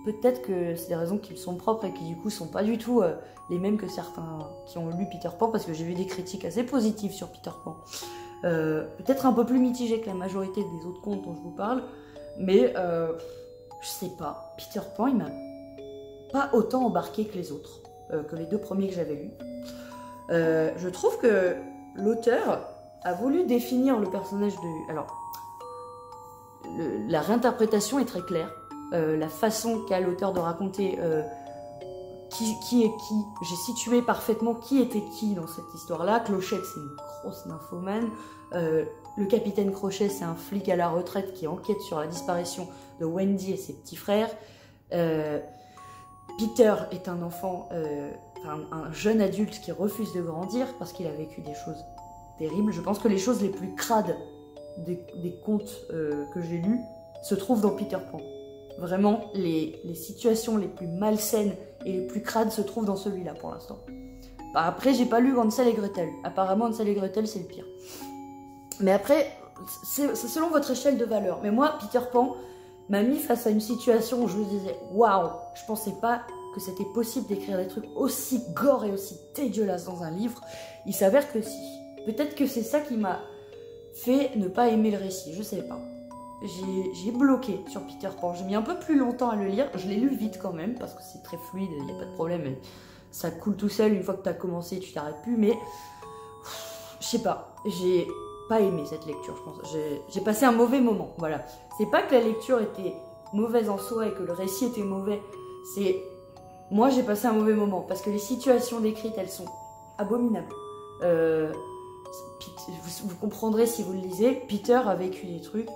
Peut-être que c'est des raisons qui me sont propres et qui du coup sont pas du tout les mêmes que certains qui ont lu Peter Pan, parce que j'ai vu des critiques assez positives sur Peter Pan. Peut-être un peu plus mitigées que la majorité des autres contes dont je vous parle, mais je sais pas. Peter Pan, il m'a pas autant embarqué que les autres, que les 2 premiers que j'avais lus. Je trouve que l'auteur a voulu définir le personnage de... Alors, la réinterprétation est très claire. La façon qu'a l'auteur de raconter qui est qui. J'ai situé parfaitement qui était qui dans cette histoire-là. Clochette, c'est une grosse nymphomane. Le capitaine Crochet, c'est un flic à la retraite qui enquête sur la disparition de Wendy et ses petits frères. Peter est un enfant, un jeune adulte qui refuse de grandir parce qu'il a vécu des choses terribles. Je pense que les choses les plus crades des contes que j'ai lus se trouvent dans Peter Pan. Vraiment, les situations les plus malsaines et les plus crades se trouvent dans celui-là pour l'instant. Bah, après, j'ai pas lu Hansel et Gretel. Apparemment, Hansel et Gretel, c'est le pire. Mais après, c'est selon votre échelle de valeur. Mais moi, Peter Pan m'a mis face à une situation où je me disais waouh, je pensais pas que c'était possible d'écrire des trucs aussi gore et aussi dégueulasses dans un livre. Il s'avère que si. Peut-être que c'est ça qui m'a fait ne pas aimer le récit, je sais pas. J'ai bloqué sur Peter Pan. J'ai mis un peu plus longtemps à le lire. Je l'ai lu vite quand même parce que c'est très fluide, il n'y a pas de problème. Ça coule tout seul une fois que tu as commencé, tu t'arrêtes plus. Mais je sais pas. pas aimé cette lecture, je pense. J'ai passé un mauvais moment, voilà. C'est pas que la lecture était mauvaise en soi et que le récit était mauvais, c'est... Moi, j'ai passé un mauvais moment, parce que les situations décrites, elles sont abominables. Vous comprendrez si vous le lisez, Peter a vécu des trucs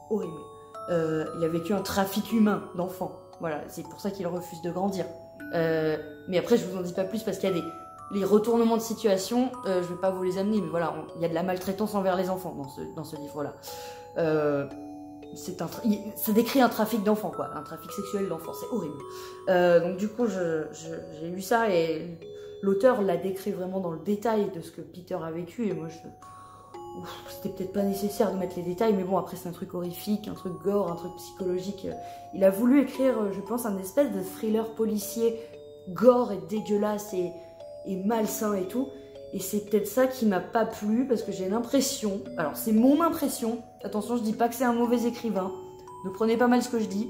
horribles. Il a vécu un trafic humain d'enfants. Voilà, c'est pour ça qu'il refuse de grandir. Mais après, je vous en dis pas plus, parce qu'il y a les retournements de situation, je vais pas vous les amener, mais voilà, il y a de la maltraitance envers les enfants dans ce livre-là. Ça décrit un trafic d'enfants, quoi, un trafic sexuel d'enfants, c'est horrible. Donc du coup, j'ai lu ça et l'auteur l'a décrit vraiment dans le détail de ce que Peter a vécu, et moi, c'était peut-être pas nécessaire de mettre les détails, mais bon, après c'est un truc horrifique, un truc gore, un truc psychologique. Il a voulu écrire, je pense, un espèce de thriller policier gore et dégueulasse et malsain et tout. Et c'est peut-être ça qui m'a pas plu, parce que j'ai l'impression, alors c'est mon impression, attention, je dis pas que c'est un mauvais écrivain, ne prenez pas mal ce que je dis,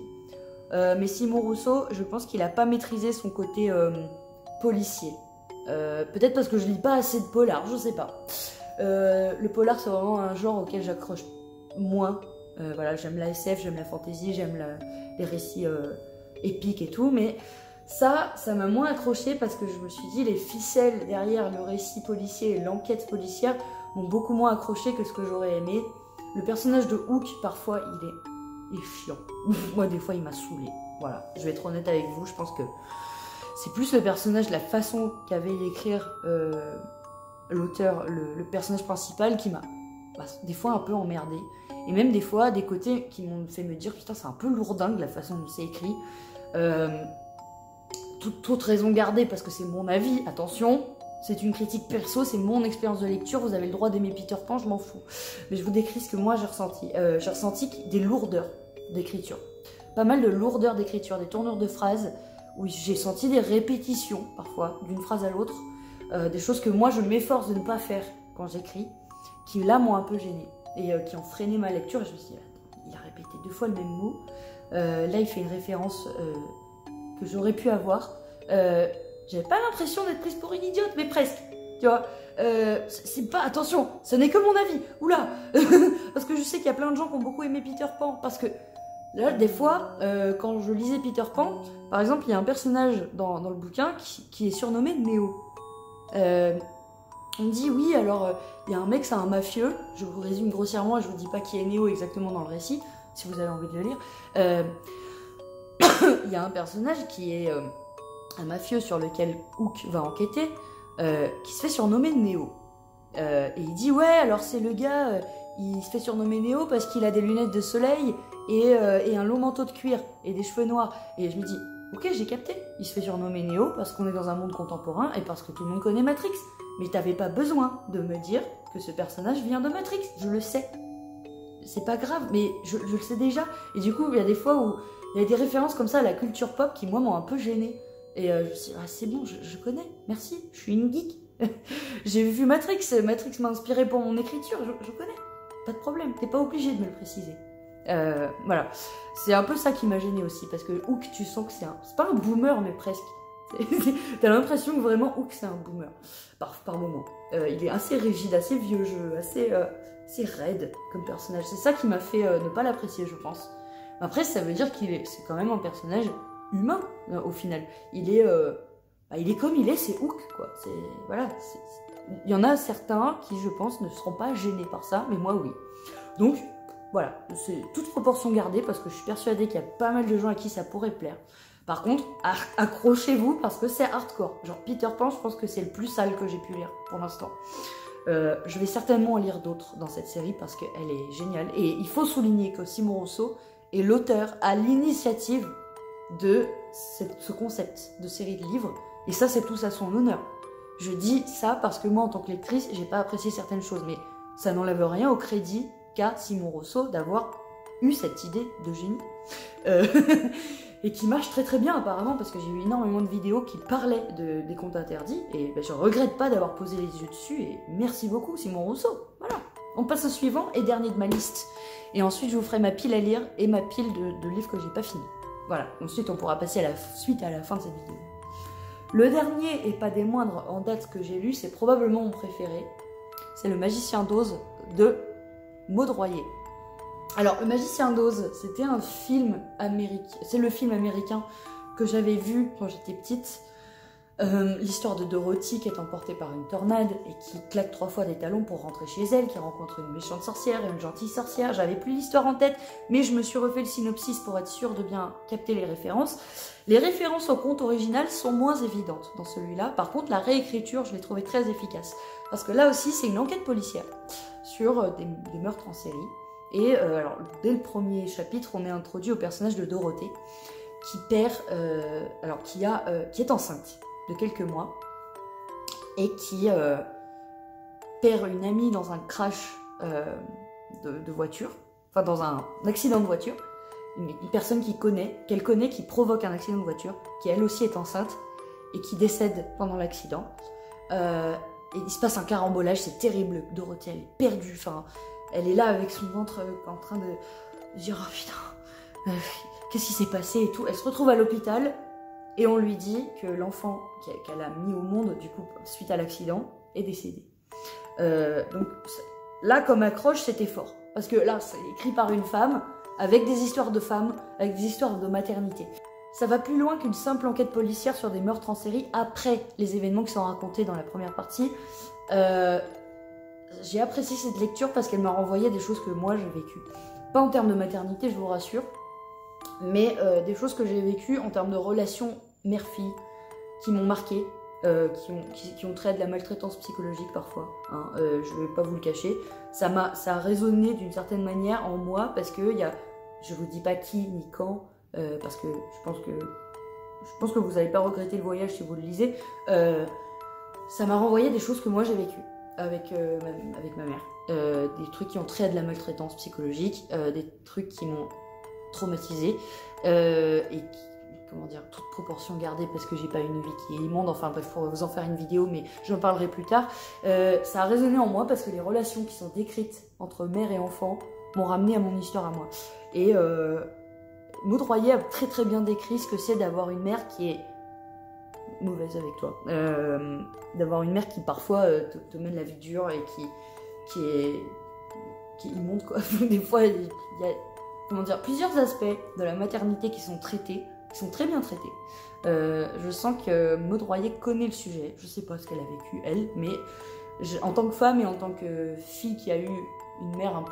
mais Simon Rousseau, je pense qu'il a pas maîtrisé son côté policier. Peut-être parce que je lis pas assez de polar, je sais pas. Le polar, c'est vraiment un genre auquel j'accroche moins. Voilà, j'aime la SF, j'aime la fantasy, j'aime les récits épiques et tout, mais ça m'a moins accroché parce que je me suis dit les ficelles derrière le récit policier et l'enquête policière m'ont beaucoup moins accroché que ce que j'aurais aimé. Le personnage de Hook, parfois, il est chiant. Moi, des fois, il m'a saoulé. Voilà, je vais être honnête avec vous, je pense que c'est plus le personnage, la façon qu'avait d'écrire l'auteur, le personnage principal qui m'a des fois un peu emmerdé. Et même des fois, des côtés qui m'ont fait me dire, putain, c'est un peu lourdingue la façon dont c'est écrit. Toute raison gardée, parce que c'est mon avis, attention, c'est une critique perso, c'est mon expérience de lecture, vous avez le droit d'aimer Peter Pan, je m'en fous. Mais je vous décris ce que moi j'ai ressenti. J'ai ressenti des lourdeurs d'écriture. Pas mal de lourdeurs d'écriture, des tournures de phrases, où j'ai senti des répétitions, parfois, d'une phrase à l'autre, des choses que moi je m'efforce de ne pas faire quand j'écris, qui là m'ont un peu gênée, et qui ont freiné ma lecture, et je me suis dit, il a répété 2 fois le même mot, là il fait une référence... que j'aurais pu avoir. J'avais pas l'impression d'être prise pour une idiote, mais presque. Tu vois, c'est pas... Attention, ce n'est que mon avis. Oula. Parce que je sais qu'il y a plein de gens qui ont beaucoup aimé Peter Pan. Parce que, là, des fois, quand je lisais Peter Pan, par exemple, il y a un personnage dans le bouquin qui est surnommé Néo. On me dit, oui, alors, il y a un mec, c'est un mafieux. Je vous résume grossièrement, et je vous dis pas qui est Néo exactement dans le récit, si vous avez envie de le lire. Il y a un personnage qui est un mafieux sur lequel Hook va enquêter, qui se fait surnommer Néo. Et il dit, ouais, alors c'est le gars, il se fait surnommer Néo parce qu'il a des lunettes de soleil et un long manteau de cuir et des cheveux noirs. Et je me dis, ok, j'ai capté, il se fait surnommer Néo parce qu'on est dans un monde contemporain et parce que tout le monde connaît Matrix. Mais t'avais pas besoin de me dire que ce personnage vient de Matrix, je le sais. C'est pas grave, mais je le sais déjà. Et du coup, il y a des fois où il y a des références comme ça à la culture pop qui, moi, m'ont un peu gênée. Et je me suis dit, ah, c'est bon, je connais, merci, je suis une geek. J'ai vu Matrix m'a inspiré pour mon écriture, je connais, pas de problème, t'es pas obligé de me le préciser. Voilà, c'est un peu ça qui m'a gênée aussi, parce que Hook, tu sens que c'est pas un boomer, mais presque. T'as l'impression que vraiment Hook, c'est un boomer, par moment. Il est assez rigide, assez vieux jeu, assez raide comme personnage. C'est ça qui m'a fait ne pas l'apprécier, je pense. Après, ça veut dire c'est quand même un personnage humain, au final. Il est comme il est, c'est Hook, quoi. Voilà. Il y en a certains qui, je pense, ne seront pas gênés par ça, mais moi, oui. Donc, voilà. C'est toute proportion gardée, parce que je suis persuadée qu'il y a pas mal de gens à qui ça pourrait plaire. Par contre, accrochez-vous, parce que c'est hardcore. Genre, Peter Pan, je pense que c'est le plus sale que j'ai pu lire, pour l'instant. Je vais certainement en lire d'autres dans cette série, parce qu'elle est géniale. Et il faut souligner que Simon Rousseau est l'auteur à l'initiative de ce concept de série de livres, et ça c'est tout à son honneur. Je dis ça parce que moi en tant que lectrice, j'ai pas apprécié certaines choses, mais ça n'enlève rien au crédit qu'a Simon Rousseau d'avoir eu cette idée de génie, et qui marche très très bien apparemment, parce que j'ai eu énormément de vidéos qui parlaient des contes interdits, et je regrette pas d'avoir posé les yeux dessus, et merci beaucoup Simon Rousseau. Voilà. On passe au suivant et dernier de ma liste. Et ensuite, je vous ferai ma pile à lire et ma pile de livres que j'ai pas fini. Voilà. Ensuite, on pourra passer à la suite à la fin de cette vidéo. Le dernier, et pas des moindres en date que j'ai lu, c'est probablement mon préféré. C'est Le Magicien d'Oz de Maud Royer. Alors, Le Magicien d'Oz, c'était un film américain, c'est le film américain que j'avais vu quand j'étais petite. L'histoire de Dorothy qui est emportée par une tornade et qui claque 3 fois des talons pour rentrer chez elle, qui rencontre une méchante sorcière et une gentille sorcière. J'avais plus l'histoire en tête, mais je me suis refait le synopsis pour être sûre de bien capter les références. Les références au conte original sont moins évidentes dans celui-là. Par contre, la réécriture, je l'ai trouvée très efficace. Parce que là aussi, c'est une enquête policière sur des meurtres en série. Et alors, dès le premier chapitre, on est introduit au personnage de Dorothée, qui perd, qui est enceinte de quelques mois et qui perd une amie dans un crash de voiture, enfin dans un accident de voiture, une personne qu'elle connaît, qui provoque un accident de voiture, qui elle aussi est enceinte et qui décède pendant l'accident. Et il se passe un carambolage, c'est terrible. Dorothée, elle est perdue, enfin, elle est là avec son ventre en train de dire oh putain, qu'est-ce qui s'est passé et tout. Elle se retrouve à l'hôpital. Et on lui dit que l'enfant qu'elle a mis au monde, du coup, suite à l'accident, est décédé. Donc là, comme accroche, c'était fort. Parce que là, c'est écrit par une femme, avec des histoires de femmes, avec des histoires de maternité. Ça va plus loin qu'une simple enquête policière sur des meurtres en série, après les événements qui sont racontés dans la première partie. J'ai apprécié cette lecture parce qu'elle m'a renvoyé des choses que moi j'ai vécues. Pas en termes de maternité, je vous rassure, mais des choses que j'ai vécues en termes de relations mère-fille, qui m'ont marqué, qui ont trait à de la maltraitance psychologique parfois, hein, je vais pas vous le cacher. Ça a résonné d'une certaine manière en moi, parce que je vous dis pas qui ni quand, parce que je pense que vous n'allez pas regretter le voyage si vous le lisez. Ça m'a renvoyé des choses que moi j'ai vécues avec ma mère. Des trucs qui ont trait à de la maltraitance psychologique, des trucs qui m'ont traumatisée, et qui, comment dire, toute proportion gardée parce que j'ai pas une vie qui est immonde, enfin bref, pour vous en faire une vidéo, mais j'en parlerai plus tard. Ça a résonné en moi parce que les relations qui sont décrites entre mère et enfant m'ont ramené à mon histoire à moi. Et Maud Royer a très très bien décrit ce que c'est d'avoir une mère qui est mauvaise avec toi, d'avoir une mère qui parfois te mène la vie dure et qui est immonde quoi. Des fois il y a, comment dire, plusieurs aspects de la maternité qui sont traités, qui sont très bien traités. Je sens que Maud Royer connaît le sujet. Je sais pas ce qu'elle a vécu elle, mais en tant que femme et en tant que fille qui a eu une mère un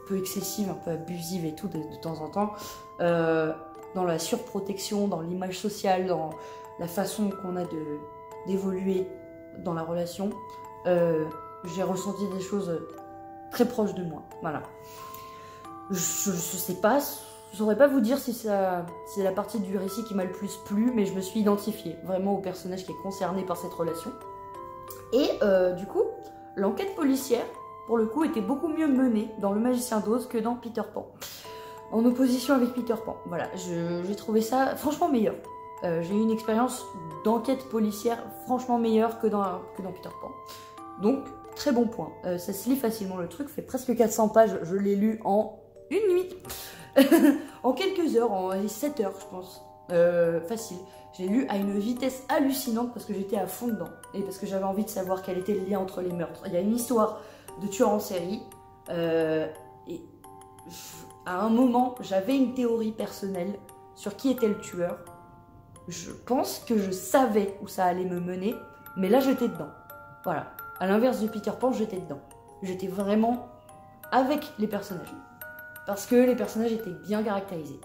peu excessive, un peu abusive et tout de temps en temps, dans la surprotection, dans l'image sociale, dans la façon qu'on a d'évoluer dans la relation, j'ai ressenti des choses très proches de moi. Voilà. Je sais pas, je saurais pas vous dire si c'est la partie du récit qui m'a le plus plu, mais je me suis identifiée vraiment au personnage qui est concerné par cette relation. Et du coup, l'enquête policière, pour le coup, était beaucoup mieux menée dans Le Magicien d'Oz que dans Peter Pan. En opposition avec Peter Pan. Voilà, j'ai trouvé ça franchement meilleur. J'ai eu une expérience d'enquête policière franchement meilleure que dans Peter Pan. Donc, très bon point. Ça se lit facilement, le truc fait presque 400 pages. Je l'ai lu en une nuit. En quelques heures, en 7 heures, je pense. Facile. J'ai lu à une vitesse hallucinante parce que j'étais à fond dedans. Et parce que j'avais envie de savoir quel était le lien entre les meurtres. Il y a une histoire de tueur en série. Et à un moment, j'avais une théorie personnelle sur qui était le tueur. Je pense que je savais où ça allait me mener, mais là j'étais dedans. Voilà. À l'inverse de Peter Pan, j'étais dedans. J'étais vraiment avec les personnages. Parce que les personnages étaient bien caractérisés.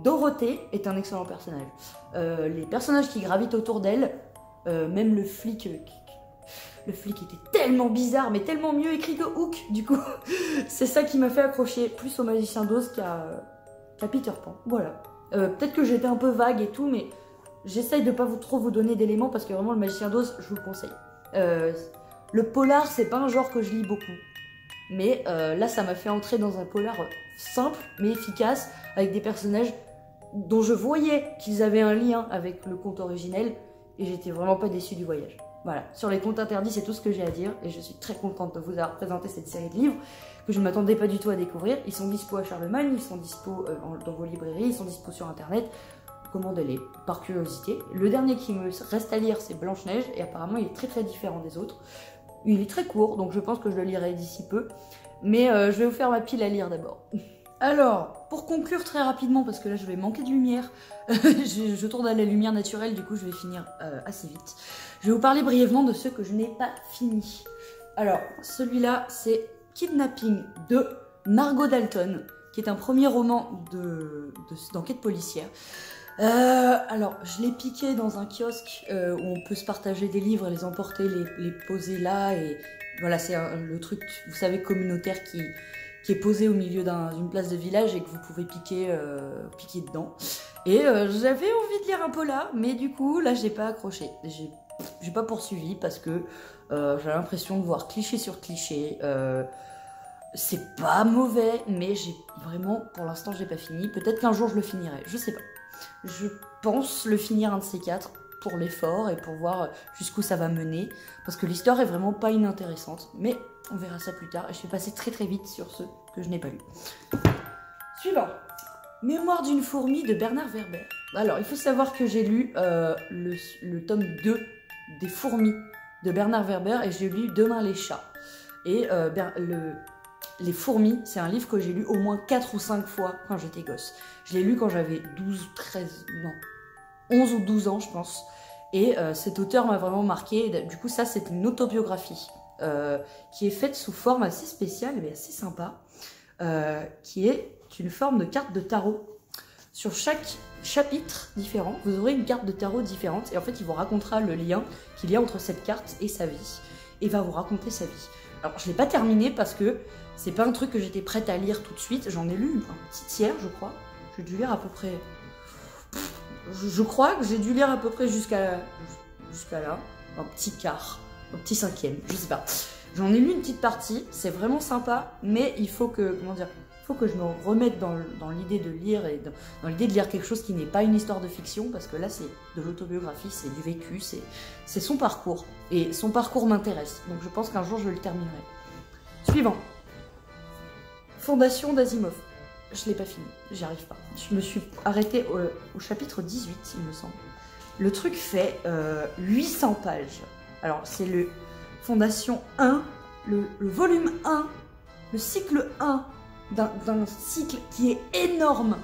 Dorothée est un excellent personnage. Les personnages qui gravitent autour d'elle, même le flic était tellement bizarre, mais tellement mieux écrit que Hook, du coup. C'est ça qui m'a fait accrocher plus au Magicien d'Oz qu'à Peter Pan. Voilà. Peut-être que j'étais un peu vague et tout, mais j'essaye de pas trop vous donner d'éléments parce que vraiment le Magicien d'Oz, je vous le conseille. Le polar, c'est pas un genre que je lis beaucoup. Mais là, ça m'a fait entrer dans un polar simple, mais efficace, avec des personnages dont je voyais qu'ils avaient un lien avec le conte originel, et j'étais vraiment pas déçue du voyage. Voilà, sur les contes interdits, c'est tout ce que j'ai à dire, et je suis très contente de vous avoir présenté cette série de livres que je ne m'attendais pas du tout à découvrir. Ils sont dispo à Charlemagne, ils sont dispo dans vos librairies, ils sont dispo sur internet. Commandez-les, par curiosité. Le dernier qui me reste à lire, c'est Blanche-Neige, et apparemment il est très très différent des autres. Il est très court, donc je pense que je le lirai d'ici peu. Mais je vais vous faire ma pile à lire d'abord. Alors, pour conclure très rapidement, parce que là je vais manquer de lumière, je tourne à la lumière naturelle, du coup je vais finir assez vite. Je vais vous parler brièvement de ceux que je n'ai pas finis. Alors, celui-là, c'est Kidnapping de Margot Dalton, qui est un premier roman d'enquête policière. Alors, je l'ai piqué dans un kiosque où on peut se partager des livres, les emporter, les poser là, et voilà, c'est le truc, vous savez, communautaire qui est posé au milieu d'une place de village et que vous pouvez piquer dedans. Et j'avais envie de lire un peu là, mais du coup, là, j'ai pas accroché. J'ai pas poursuivi parce que j'ai l'impression de voir cliché sur cliché. C'est pas mauvais, mais j'ai vraiment, pour l'instant, j'ai pas fini. Peut-être qu'un jour, je le finirai, je sais pas. Je pense le finir un de ces quatre pour l'effort et pour voir jusqu'où ça va mener. Parce que l'histoire est vraiment pas inintéressante, mais on verra ça plus tard. Et je vais passer très très vite sur ceux que je n'ai pas lus. Suivant. Mémoire d'une fourmi de Bernard Werber. Alors, il faut savoir que j'ai lu le tome 2 des fourmis de Bernard Werber et j'ai lu Demain les chats. Et les fourmis, c'est un livre que j'ai lu au moins 4 ou 5 fois quand j'étais gosse. Je l'ai lu quand j'avais 11 ou 12 ans, je pense. Et cet auteur m'a vraiment marqué. Du coup, ça, c'est une autobiographie qui est faite sous forme assez spéciale, mais assez sympa, qui est une forme de carte de tarot. Sur chaque chapitre différent, vous aurez une carte de tarot différente, et en fait, il vous racontera le lien qu'il y a entre cette carte et sa vie, et va vous raconter sa vie. Alors, je ne l'ai pas terminé parce que c'est pas un truc que j'étais prête à lire tout de suite. J'en ai lu un petit tiers, je crois. J'ai dû lire à peu près... Je crois que j'ai dû lire à peu près jusqu'à là. Un petit quart, un petit cinquième, je sais pas. J'en ai lu une petite partie, c'est vraiment sympa, mais il faut que, comment dire, il faut que je me remette dans l'idée de lire et dans l'idée de lire quelque chose qui n'est pas une histoire de fiction, parce que là c'est de l'autobiographie, c'est du vécu, c'est son parcours. Et son parcours m'intéresse, donc je pense qu'un jour je le terminerai. Suivant. Fondation d'Asimov. Je l'ai pas fini, j'y arrive pas. Je me suis arrêtée au chapitre 18, il me semble. Le truc fait 800 pages. Alors c'est le Fondation 1, le volume 1, le cycle 1 d'un cycle qui est énorme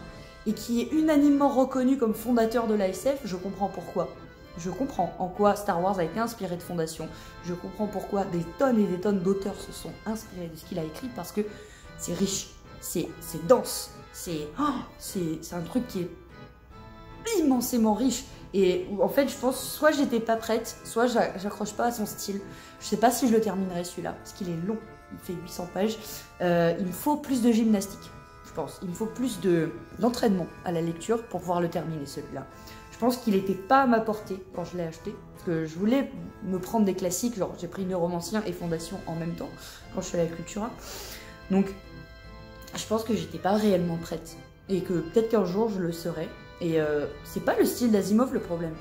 et qui est unanimement reconnu comme fondateur de l'ASF. Je comprends pourquoi. Je comprends en quoi Star Wars a été inspiré de Fondation. Je comprends pourquoi des tonnes et des tonnes d'auteurs se sont inspirés de ce qu'il a écrit, parce que c'est riche, c'est dense, c'est un truc qui est immensément riche. Et en fait, je pense, soit j'étais pas prête, soit j'accroche pas à son style. Je sais pas si je le terminerai celui-là, parce qu'il est long, il fait 800 pages. Il me faut plus de gymnastique, je pense. Il me faut plus d'entraînement à la lecture pour pouvoir le terminer, celui-là. Je pense qu'il n'était pas à ma portée quand je l'ai acheté, parce que je voulais me prendre des classiques, genre j'ai pris Neuromancien et Fondation en même temps, quand je suis à la Cultura. Donc, je pense que j'étais pas réellement prête, et que peut-être qu'un jour je le serai. Et c'est pas le style d'Asimov le problème,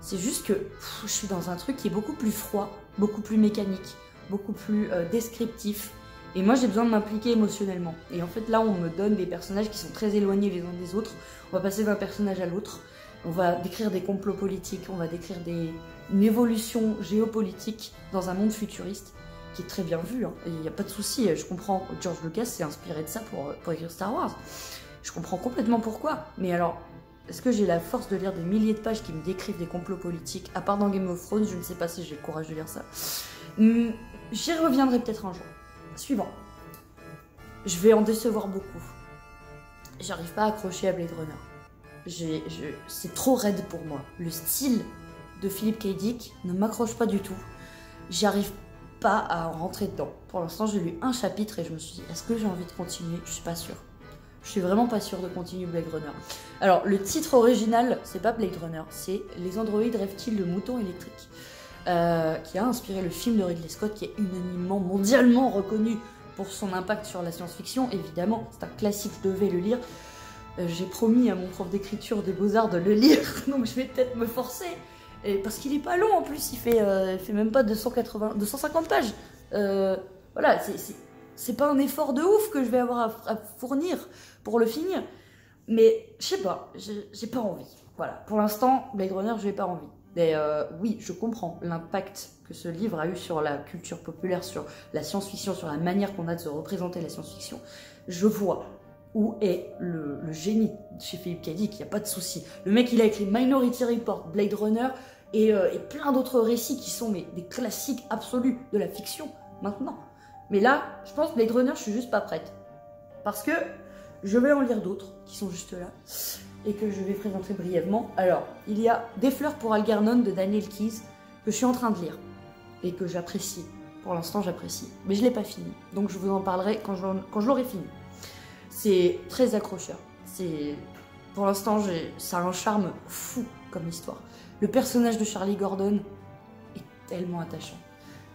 c'est juste que je suis dans un truc qui est beaucoup plus froid, beaucoup plus mécanique, beaucoup plus descriptif. Et moi j'ai besoin de m'impliquer émotionnellement. Et en fait là on me donne des personnages qui sont très éloignés les uns des autres. On va passer d'un personnage à l'autre. On va décrire des complots politiques, on va décrire une évolution géopolitique dans un monde futuriste qui est très bien vu. Hein. Il n'y a pas de souci, je comprends. George Lucas s'est inspiré de ça pour écrire Star Wars. Je comprends complètement pourquoi. Mais alors, est-ce que j'ai la force de lire des milliers de pages qui me décrivent des complots politiques? À part dans Game of Thrones, je ne sais pas si j'ai le courage de lire ça. J'y reviendrai peut-être un jour. Suivant. Je vais en décevoir beaucoup. J'arrive pas à accrocher à Blade Runner. C'est trop raide pour moi. Le style de Philip K. Dick ne m'accroche pas du tout. J'arrive pas à rentrer dedans. Pour l'instant, j'ai lu un chapitre et je me suis dit, est-ce que j'ai envie de continuer? Je suis pas sûre. Je suis vraiment pas sûre de continuer Blade Runner. Alors, le titre original, c'est pas Blade Runner, c'est Les androïdes rêvent-ils de moutons électriques, qui a inspiré le film de Ridley Scott, qui est unanimement, mondialement reconnu pour son impact sur la science-fiction. Évidemment, c'est un classique, je devais le lire. J'ai promis à mon prof d'écriture des Beaux-Arts de le lire, donc je vais peut-être me forcer. Et parce qu'il est pas long en plus, il fait même pas 250 pages. Voilà, c'est pas un effort de ouf que je vais avoir à fournir pour le finir. Mais je sais pas, j'ai pas envie. Voilà, pour l'instant, Blade Runner, j'ai pas envie. Mais oui, je comprends l'impact que ce livre a eu sur la culture populaire, sur la science-fiction, sur la manière qu'on a de se représenter la science-fiction. Je vois où est le génie chez Philip K. Dick, il n'y a pas de souci. Le mec, il a écrit Minority Report, Blade Runner et plein d'autres récits qui sont des classiques absolus de la fiction maintenant. Mais là, je pense que Blade Runner, je suis juste pas prête. Parce que je vais en lire d'autres qui sont juste là et que je vais présenter brièvement. Alors, il y a Des fleurs pour Algernon de Daniel Keyes que je suis en train de lire et que j'apprécie. Pour l'instant, j'apprécie. Mais je ne l'ai pas fini. Donc, je vous en parlerai quand je l'aurai fini. C'est très accrocheur. Pour l'instant, ça a un charme fou comme histoire. Le personnage de Charlie Gordon est tellement attachant.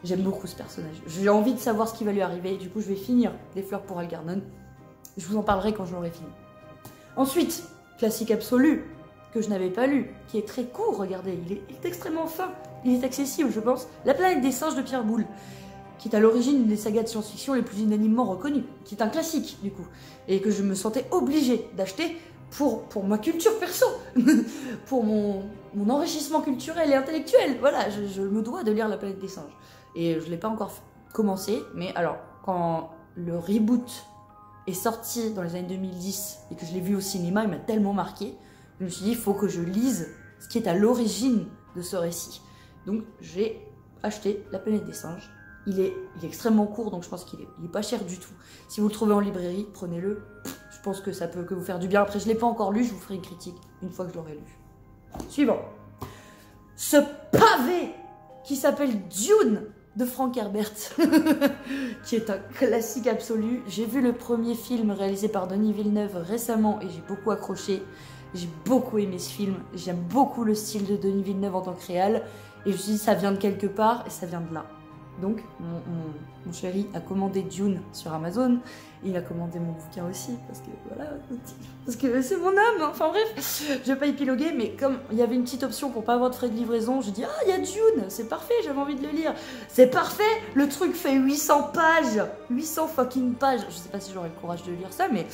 J'aime beaucoup ce personnage. J'ai envie de savoir ce qui va lui arriver. Du coup, je vais finir Des fleurs pour Algernon. Je vous en parlerai quand je l'aurai fini. Ensuite, classique absolu, que je n'avais pas lu, qui est très court, regardez, il est extrêmement fin, il est accessible, je pense. La planète des singes de Pierre Boulle, qui est à l'origine des sagas de science-fiction les plus unanimement reconnues, qui est un classique, du coup, et que je me sentais obligée d'acheter pour ma culture perso, pour mon enrichissement culturel et intellectuel. Voilà, je me dois de lire La planète des singes. Et je ne l'ai pas encore commencé, mais alors, quand le reboot est sorti dans les années 2010 et que je l'ai vu au cinéma, il m'a tellement marqué, je me suis dit, il faut que je lise ce qui est à l'origine de ce récit. Donc, j'ai acheté La planète des singes. Il est extrêmement court, donc je pense qu'il est pas cher du tout. Si vous le trouvez en librairie, prenez-le. Je pense que ça peut que vous faire du bien. Après, je ne l'ai pas encore lu, je vous ferai une critique une fois que je l'aurai lu. Suivant. Ce pavé qui s'appelle Dune de Frank Herbert, qui est un classique absolu. J'ai vu le premier film réalisé par Denis Villeneuve récemment et j'ai beaucoup accroché. J'ai beaucoup aimé ce film. J'aime beaucoup le style de Denis Villeneuve en tant que réal. Et je me suis dit, ça vient de quelque part et ça vient de là. Donc, mon chéri a commandé Dune sur Amazon. Il a commandé mon bouquin aussi, parce que voilà, parce que c'est mon âme. Enfin bref, je vais pas épiloguer, mais comme il y avait une petite option pour pas avoir de frais de livraison, j'ai dit, ah, il y a Dune, c'est parfait, j'avais envie de le lire. C'est parfait, le truc fait 800 pages, 800 fucking pages. Je sais pas si j'aurai le courage de lire ça, mais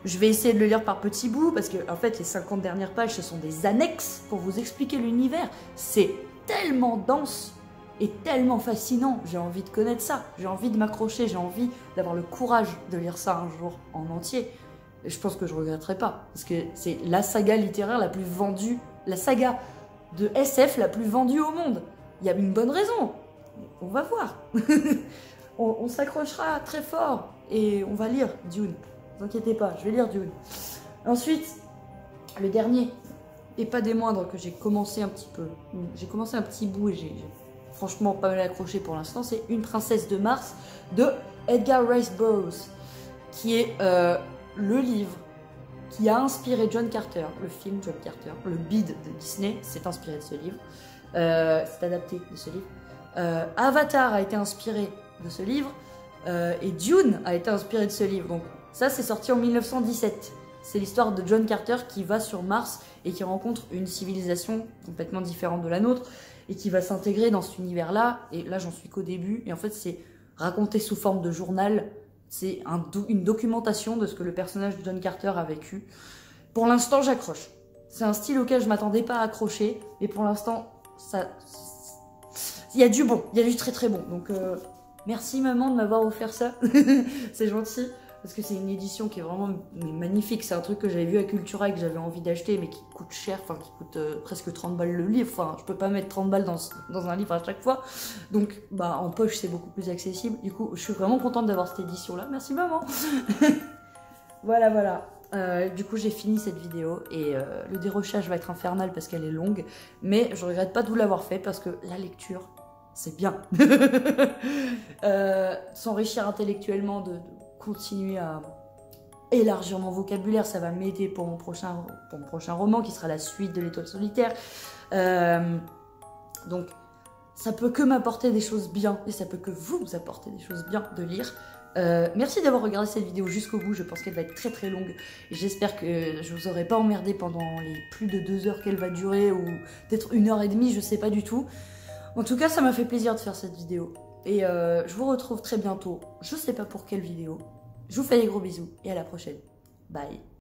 je vais essayer de le lire par petits bouts, parce que en fait, les 50 dernières pages, ce sont des annexes pour vous expliquer l'univers. C'est tellement dense et tellement fascinant, j'ai envie de connaître ça, j'ai envie de m'accrocher, j'ai envie d'avoir le courage de lire ça un jour en entier. Et je pense que je regretterai pas, parce que c'est la saga littéraire la plus vendue, la saga de SF la plus vendue au monde. Il y a une bonne raison, on va voir. on s'accrochera très fort et on va lire Dune, ne vous inquiétez pas, je vais lire Dune. Ensuite, le dernier, et pas des moindres, que j'ai commencé un petit peu, j'ai commencé un petit bout et j'ai franchement pas mal accroché pour l'instant, c'est Une princesse de Mars de Edgar Rice Burroughs, qui est le livre qui a inspiré John Carter, le film John Carter, le bid de Disney, c'est inspiré de ce livre, c'est adapté de ce livre. Avatar a été inspiré de ce livre, et Dune a été inspiré de ce livre. Donc ça, c'est sorti en 1917. C'est l'histoire de John Carter qui va sur Mars et qui rencontre une civilisation complètement différente de la nôtre et qui va s'intégrer dans cet univers-là. Et là, j'en suis qu'au début. Et en fait, c'est raconté sous forme de journal. C'est une documentation de ce que le personnage de John Carter a vécu. Pour l'instant, j'accroche. C'est un style auquel je m'attendais pas à accrocher. Mais pour l'instant, il y a du bon. Il y a du très très bon. Donc, merci maman de m'avoir offert ça. C'est gentil. Parce que c'est une édition qui est vraiment magnifique. C'est un truc que j'avais vu à Cultura et que j'avais envie d'acheter, mais qui coûte cher, enfin qui coûte presque 30 balles le livre. Enfin, je peux pas mettre 30 balles dans un livre à chaque fois. Donc, bah, en poche, c'est beaucoup plus accessible. Du coup, je suis vraiment contente d'avoir cette édition-là. Merci maman. Voilà, voilà. Du coup, j'ai fini cette vidéo et le dérochage va être infernal parce qu'elle est longue. Mais je regrette pas de vous l'avoir fait parce que la lecture, c'est bien. S'enrichir intellectuellement, de continuer à élargir mon vocabulaire, ça va m'aider pour mon prochain roman qui sera la suite de l'Étoile solitaire. Donc ça peut que m'apporter des choses bien et ça peut que vous apporter des choses bien de lire. Merci d'avoir regardé cette vidéo jusqu'au bout, je pense qu'elle va être très très longue. J'espère que je vous aurai pas emmerdé pendant les plus de 2 heures qu'elle va durer ou peut-être 1h30, je sais pas du tout. En tout cas, ça m'a fait plaisir de faire cette vidéo. Et je vous retrouve très bientôt, je sais pas pour quelle vidéo. Je vous fais des gros bisous et à la prochaine. Bye.